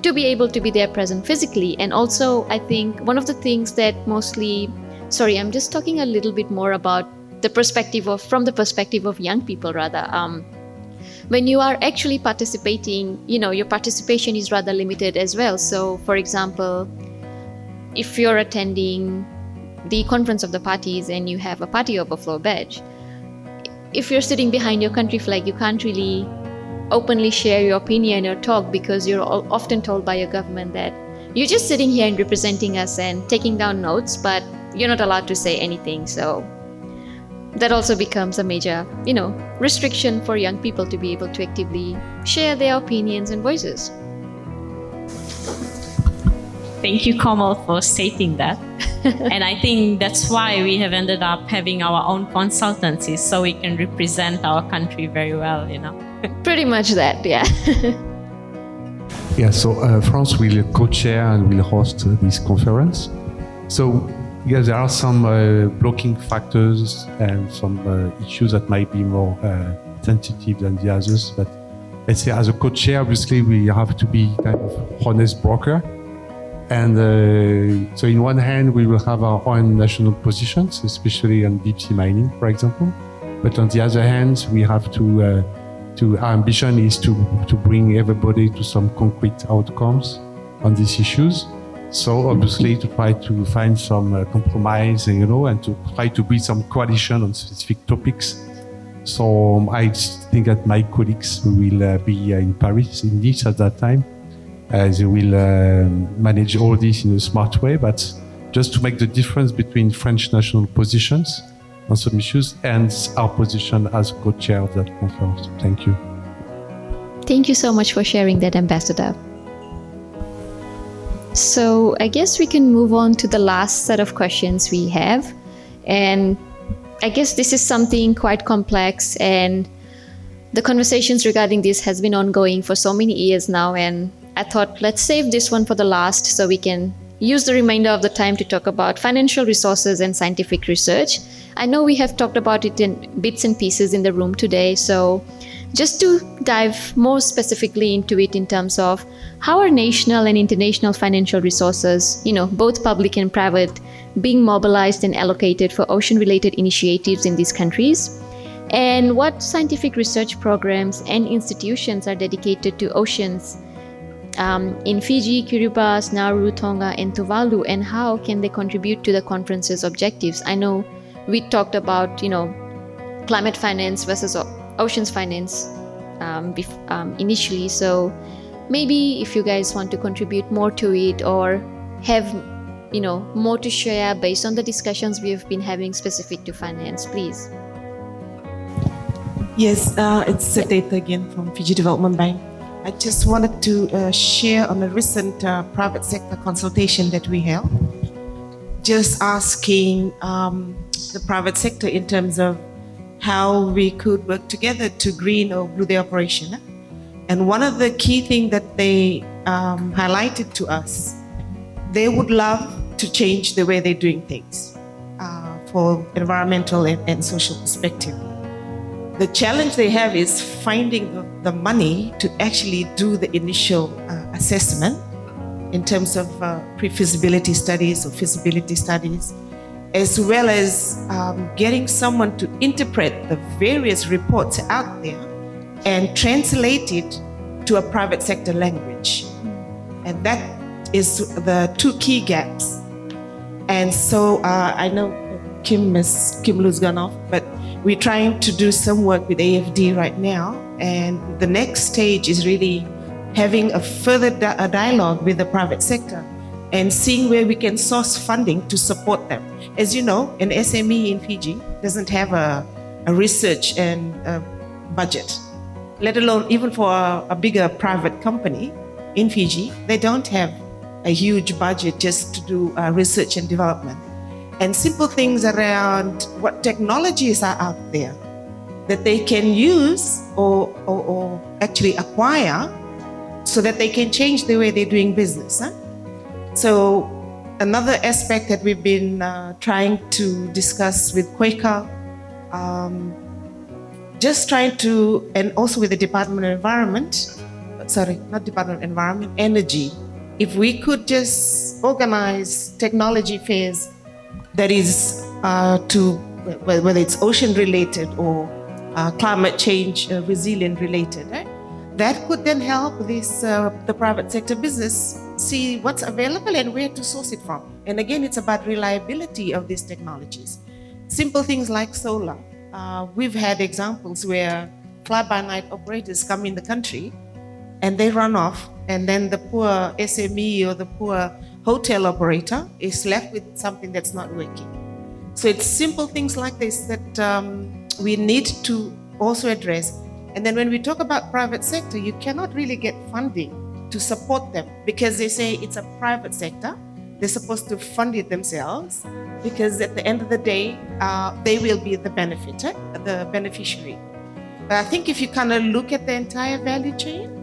to be able to be there present physically. And also, I think one of the things that I'm just talking a little bit more about from the perspective of young people rather. When you are actually participating, your participation is rather limited as well. So for example, if you're attending the conference of the parties and you have a party overflow badge, if you're sitting behind your country flag, you can't really openly share your opinion or talk, because you're often told by your government that you're just sitting here and representing us and taking down notes, but you're not allowed to say anything. So that also becomes a major, restriction for young people to be able to actively share their opinions and voices. Thank you, Komal, for stating that. And I think that's why we have ended up having our own consultancies, so we can represent our country very well, Pretty much that, yeah. Yeah, so France will co-chair and will host this conference. So yes, there are some blocking factors and some issues that might be more sensitive than the others. But let's say as a co-chair, obviously we have to be kind of honest broker. And so in one hand, we will have our own national positions, especially on deep sea mining, for example. But on the other hand, we have our ambition is to bring everybody to some concrete outcomes on these issues. So obviously to try to find some compromise, and to try to build some coalition on specific topics. So I think that my colleagues who will be in Paris in Nice at that time, they will manage all this in a smart way, but just to make the difference between French national positions on some issues and our position as co-chair of that conference. Thank you. Thank you so much for sharing that, Ambassador. So I guess we can move on to the last set of questions we have. And I guess this is something quite complex, and the conversations regarding this has been ongoing for so many years now, and I thought let's save this one for the last so we can use the remainder of the time to talk about financial resources and scientific research. I know we have talked about it in bits and pieces in the room today, so just to dive more specifically into it in terms of how are national and international financial resources, both public and private, being mobilized and allocated for ocean-related initiatives in these countries, and what scientific research programs and institutions are dedicated to oceans in Fiji, Kiribati, Nauru, Tonga, and Tuvalu, and how can they contribute to the conference's objectives? I know we talked about, climate finance versus oceans finance initially, so maybe if you guys want to contribute more to it or have, more to share based on the discussions we have been having specific to finance, please. Yes, it's Seteta again from Fiji Development Bank. I just wanted to share on a recent private sector consultation that we held, just asking the private sector in terms of how we could work together to green or blue the operation. And one of the key things that they highlighted to us, they would love to change the way they're doing things for environmental and social perspective. The challenge they have is finding the money to actually do the initial assessment in terms of pre-feasibility studies or feasibility studies, as well as getting someone to interpret the various reports out there and translate it to a private sector language. And that is the two key gaps. And so I know Kim Lu's gone off, but we're trying to do some work with AFD right now. And the next stage is really having a further dialogue with the private sector and seeing where we can source funding to support them. As you know, an SME in Fiji doesn't have a research and budget, let alone even for a bigger private company in Fiji, they don't have a huge budget just to do research and development. And simple things around what technologies are out there that they can use or actually acquire so that they can change the way they're doing business. So another aspect that we've been trying to discuss with Quaker, just trying to, and also with the Department of Energy, if we could just organize technology fairs that is to, whether it's ocean related or climate change resilient related, right? That could then help this the private sector business see what's available and where to source it from. And again, it's about reliability of these technologies. Simple things like solar. We've had examples where fly-by-night operators come in the country and they run off, and then the poor SME or the poor hotel operator is left with something that's not working. So it's simple things like this that we need to also address. And then when we talk about private sector, you cannot really get funding to support them because they say it's a private sector. They're supposed to fund it themselves because at the end of the day, they will be the benefiter, the beneficiary. But I think if you kind of look at the entire value chain,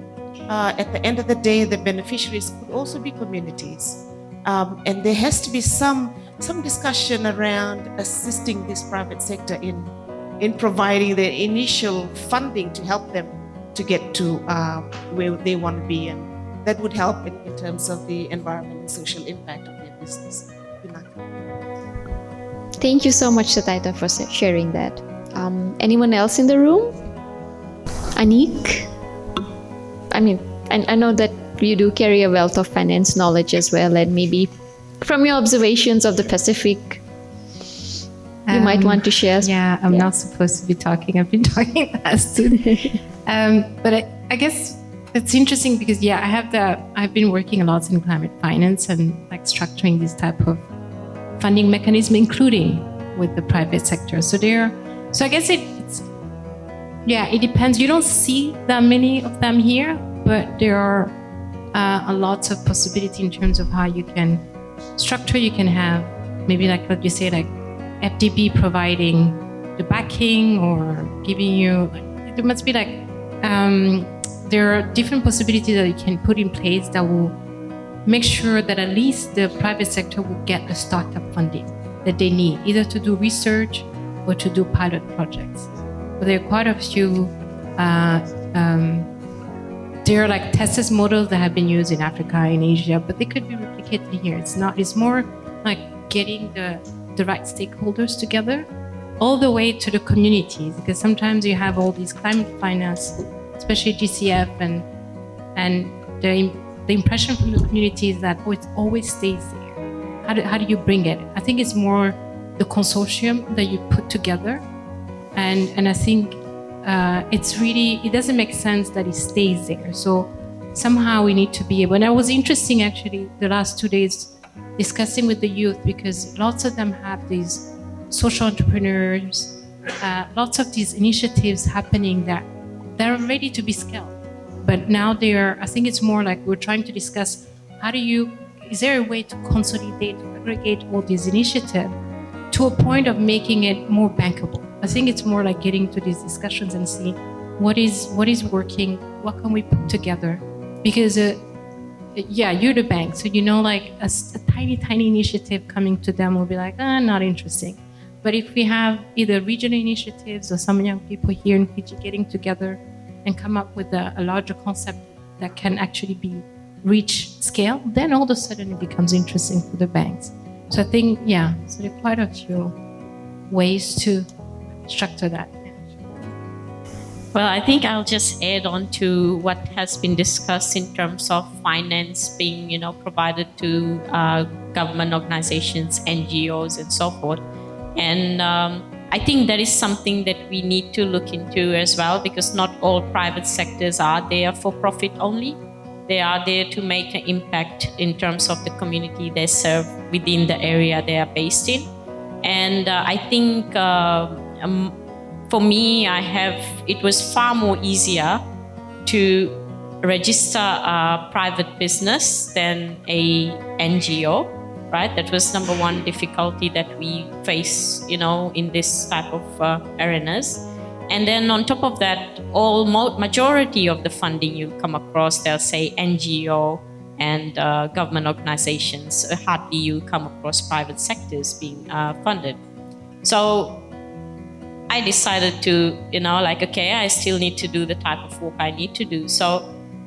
at the end of the day, the beneficiaries could also be communities. And there has to be some discussion around assisting this private sector in providing the initial funding to help them to get to where they want to be. And that would help in terms of the environment and social impact of their business. Thank you so much, Sataita, for sharing that. Anyone else in the room? Anik? I mean, I know that you do carry a wealth of finance knowledge as well, and maybe from your observations of the Pacific, you might want to share. Yeah, I'm not supposed to be talking. I've been talking last today. But I guess it's interesting because I've been working a lot in climate finance and like structuring this type of funding mechanism, including with the private sector. So I guess Yeah, it depends. You don't see that many of them here, but there are a lot of possibility in terms of how you can structure. You can have maybe like what you say, like FDB providing the backing or giving you. There must be like there are different possibilities that you can put in place that will make sure that at least the private sector will get the startup funding that they need, either to do research or to do pilot projects. But there are quite a few. There are like test models that have been used in Africa, in Asia, but they could be replicated here. It's not. It's more like getting the right stakeholders together, all the way to the communities. Because sometimes you have all these climate finance, especially GCF, and the impression from the community is that it always stays there. How do you bring it? I think it's more the consortium that you put together, and I think. It doesn't make sense that it stays there. So somehow we need to be able, and it was interesting actually the last 2 days discussing with the youth, because lots of them have these social entrepreneurs, lots of these initiatives happening that they're ready to be scaled. But now I think it's more like we're trying to discuss is there a way to consolidate, aggregate all these initiatives to a point of making it more bankable? I think it's more like getting to these discussions and see what is working, what can we put together? Because you're the bank, so like a tiny initiative coming to them will be like, not interesting. But if we have either regional initiatives or some young people here in Fiji getting together and come up with a larger concept that can actually reach scale, then all of a sudden it becomes interesting for the banks. So I think, so there are quite a few ways to structure that. Well, I think I'll just add on to what has been discussed in terms of finance being, provided to government organizations, NGOs, and so forth. And I think that is something that we need to look into as well, because not all private sectors are there for profit only. They are there to make an impact in terms of the community they serve within the area they are based in. And I think for me, it was far more easier to register a private business than a NGO, right? That was number one difficulty that we face, in this type of arenas. And then on top of that, majority of the funding you come across, they'll say NGO and government organizations. Hardly you come across private sectors being funded. So I decided to, I still need to do the type of work I need to do. So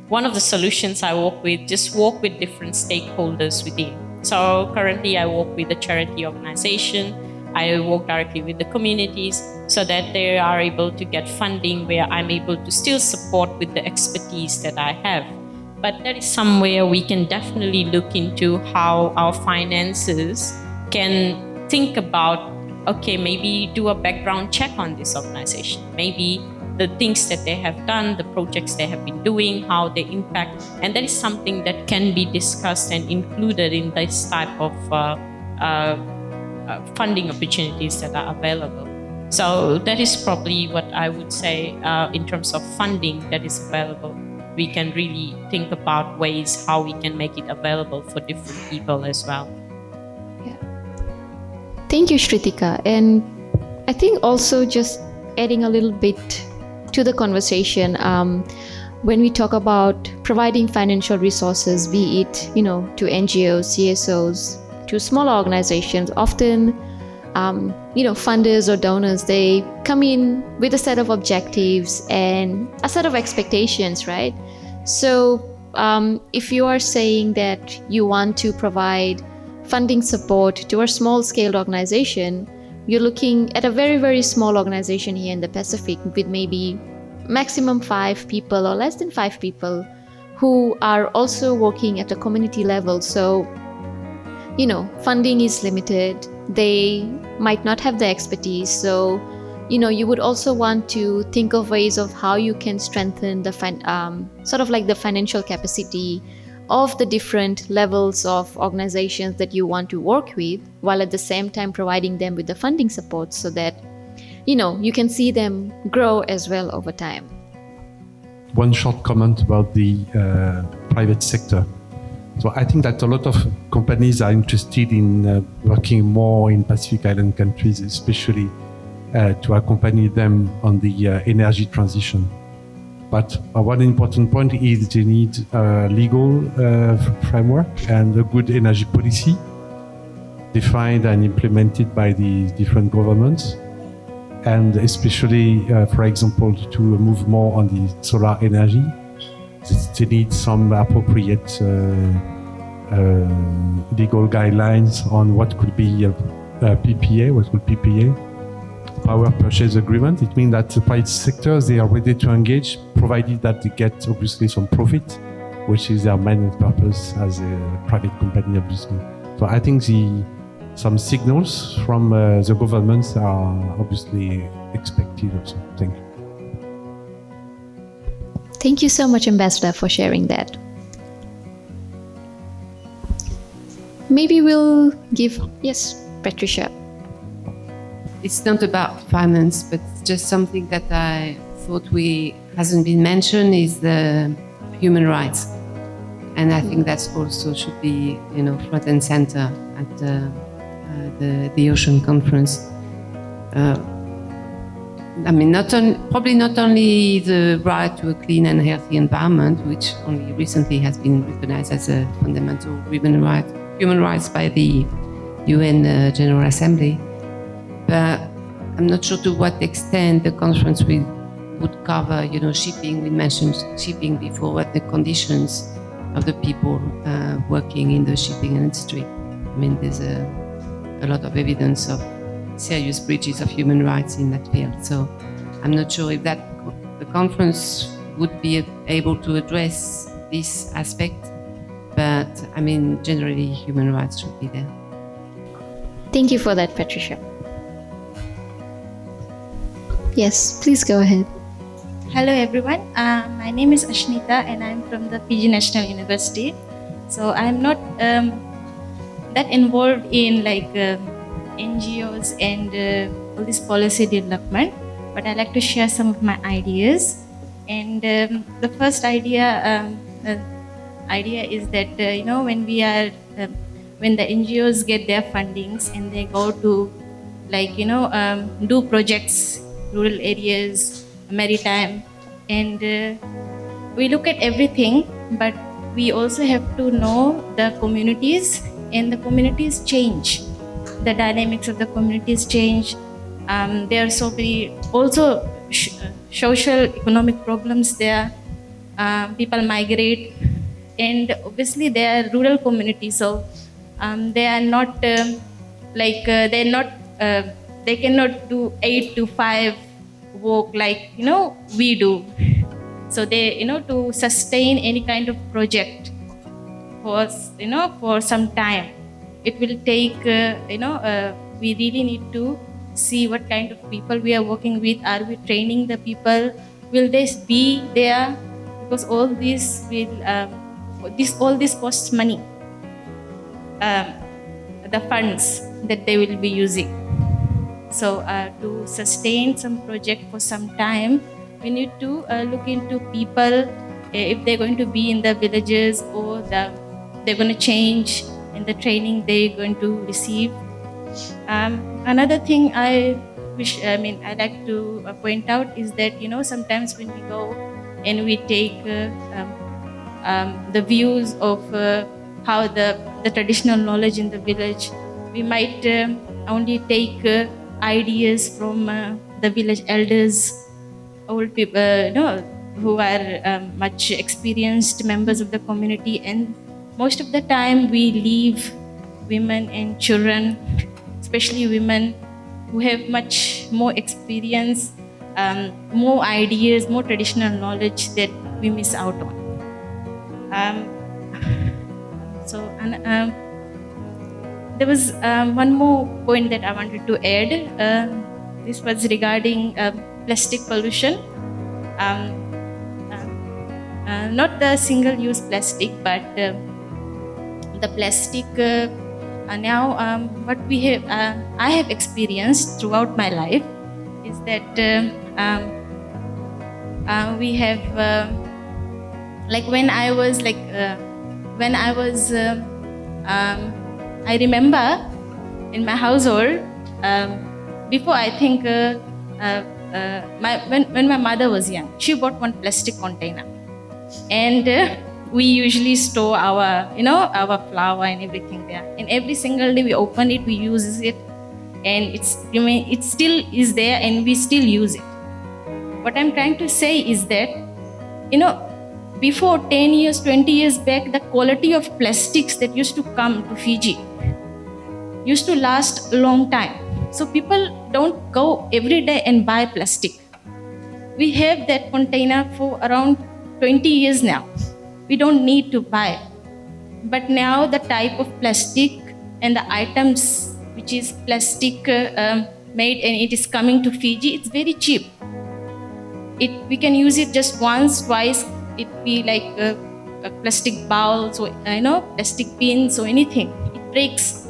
one of the solutions I work with, just work with different stakeholders within. So currently I work with a charity organization. I work directly with the communities so that they are able to get funding where I'm able to still support with the expertise that I have. But that is somewhere we can definitely look into how our finances can think about, maybe do a background check on this organization. Maybe the things that they have done, the projects they have been doing, how they impact. And that is something that can be discussed and included in this type of funding opportunities that are available. So that is probably what I would say in terms of funding that is available. We can really think about ways how we can make it available for different people as well. Thank you, Shritika. And I think also just adding a little bit to the conversation, when we talk about providing financial resources, be it, to NGOs, CSOs, to smaller organizations, often, funders or donors, they come in with a set of objectives and a set of expectations, right? So if you are saying that you want to provide funding support to a small-scale organization, you're looking at a very, very small organization here in the Pacific with maybe maximum 5 people or less than 5 people who are also working at a community level. So, funding is limited. They might not have the expertise. So, you would also want to think of ways of how you can strengthen the the financial capacity of the different levels of organizations that you want to work with, while at the same time providing them with the funding support so that you can see them grow as well over time. One short comment about the private sector. So I think that a lot of companies are interested in working more in Pacific Island countries, especially to accompany them on the energy transition. But one important point is they need a legal framework and a good energy policy defined and implemented by the different governments. And especially, for example, to move more on the solar energy, they need some appropriate legal guidelines on what could be a PPA, what could PPA, power purchase agreement. It means that the private sectors, they are ready to engage, provided that they get obviously some profit, which is their main purpose as a private company, obviously. So I think some signals from the governments are obviously expected also. Thank you. Thank you so much, Ambassador, for sharing that. Maybe we'll give, yes, Patricia. It's not about finance, but just something that I thought hasn't been mentioned is the human rights. And I think that's also should be, front and center at the Ocean Conference. Probably not only the right to a clean and healthy environment, which only recently has been recognized as a fundamental human rights by the UN General Assembly, but I'm not sure to what extent the conference would cover, shipping. We mentioned shipping before. What the conditions of the people working in the shipping industry? There's a lot of evidence of serious breaches of human rights in that field. So I'm not sure if the conference would be able to address this aspect, but generally human rights should be there. Thank you for that, Patricia. Yes, please go ahead. Hello everyone, my name is Ashnita and I'm from the Fiji National University. So I'm not that involved in NGOs and all this policy development, but I like to share some of my ideas. And the first idea is that when the NGOs get their fundings and they go to do projects, rural areas, maritime, and we look at everything, but we also have to know the communities, and the communities change. The dynamics of the communities change. There are so many also social, economic problems there. People migrate, and obviously they are rural communities, so they are not they cannot do 8 to 5 work like we do. So they to sustain any kind of project for some time, it will take we really need to see what kind of people we are working with. Are we training the people? Will they be there? Because all this costs money. The funds that they will be using. So to sustain some project for some time, we need to look into people, if they're going to be in the villages or they're going to change in the training they're going to receive. Another thing I like to point out is that sometimes when we go and we take the views of how the traditional knowledge in the village, we might only take ideas from the village elders, old people, who are much experienced members of the community, and most of the time we leave women and children, especially women who have much more experience, more ideas, more traditional knowledge that we miss out on. There was one more point that I wanted to add. This was regarding plastic pollution. Not the single-use plastic, but the plastic. Now, what we have, I have experienced throughout my life is that we have like when I was I remember in my household before I think when my mother was young, she bought one plastic container, and we usually store our our flour and everything there. And every single day we open it, we use it, and it still is there, and we still use it. What I'm trying to say is that before 10 years, 20 years back, the quality of plastics that used to come to Fiji used to last a long time. So people don't go every day and buy plastic. We have that container for around 20 years now. We don't need to buy. But now the type of plastic and the items which is plastic made and it is coming to Fiji, it's very cheap. We can use it just once, twice. It be like a plastic bowl, so plastic bins or anything. It breaks.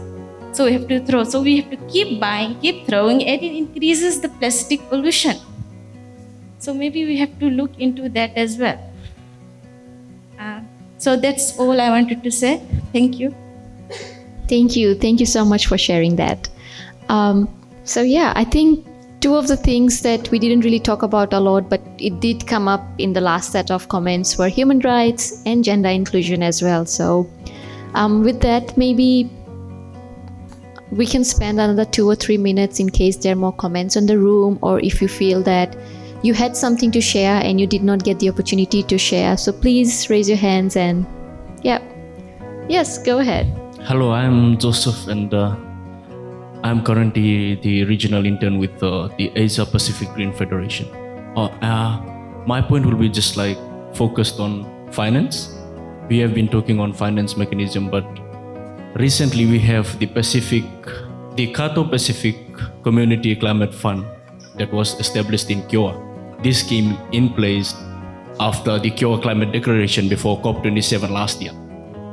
So we have to throw. So we have to keep buying, keep throwing, and it increases the plastic pollution. So maybe we have to look into that as well. So that's all I wanted to say. Thank you. Thank you. Thank you so much for sharing that. So yeah, I think two of the things that we didn't really talk about a lot, but it did come up in the last set of comments were human rights and gender inclusion as well. So with that, maybe we can spend another 2 or 3 minutes in case there are more comments on the room, or if you feel that you had something to share and you did not get the opportunity to share. So please raise your hands and yes, go ahead. Hello, I'm Joseph, and I'm currently the regional intern with the Asia Pacific Green Federation. My point will be just like focused on finance. We have been talking on finance mechanism, but recently we have the Kato Pacific Community Climate Fund that was established in Kiowa. This came in place after the Kiowa Climate Declaration before COP27 last year.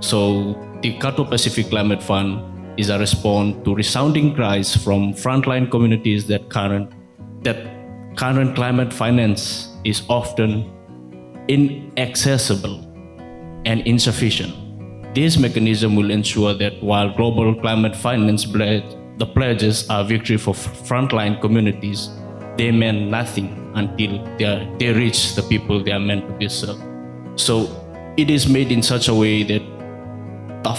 So the Kato Pacific Climate Fund is a response to resounding cries from frontline communities that current climate finance is often inaccessible and insufficient. This mechanism will ensure that while global climate finance the pledges are victory for frontline communities, they mean nothing until they reach the people they are meant to be served. So it is made in such a way that the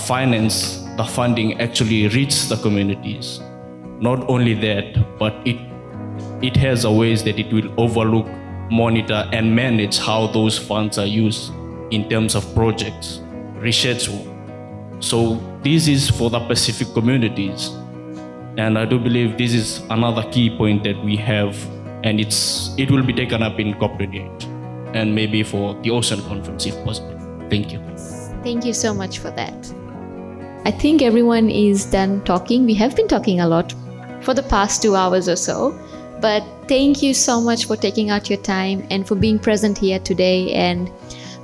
funding actually reaches the communities. Not only that, but it has a ways that it will overlook, monitor, and manage how those funds are used in terms of projects, research work. So this is for the Pacific communities. And I do believe this is another key point that we have, and it will be taken up in COP28 and maybe for the Ocean Conference if possible. Thank you. Thank you so much for that. I think everyone is done talking. We have been talking a lot for the past 2 hours or so, but thank you so much for taking out your time and for being present here today and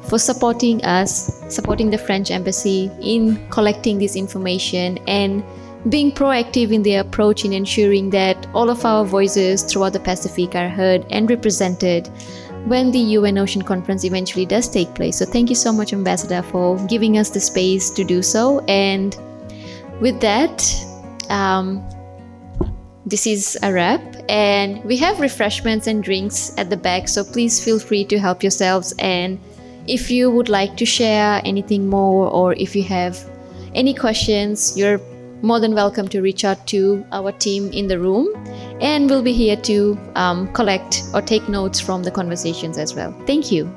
for supporting us, supporting the French Embassy in collecting this information and being proactive in their approach in ensuring that all of our voices throughout the Pacific are heard and represented when the UN Ocean Conference eventually does take place. So thank you so much, Ambassador, for giving us the space to do so. And with that, this is a wrap, and we have refreshments and drinks at the back, so please feel free to help yourselves. And if you would like to share anything more, or if you have any questions, you're more than welcome to reach out to our team in the room, and we'll be here to collect or take notes from the conversations as well. Thank you.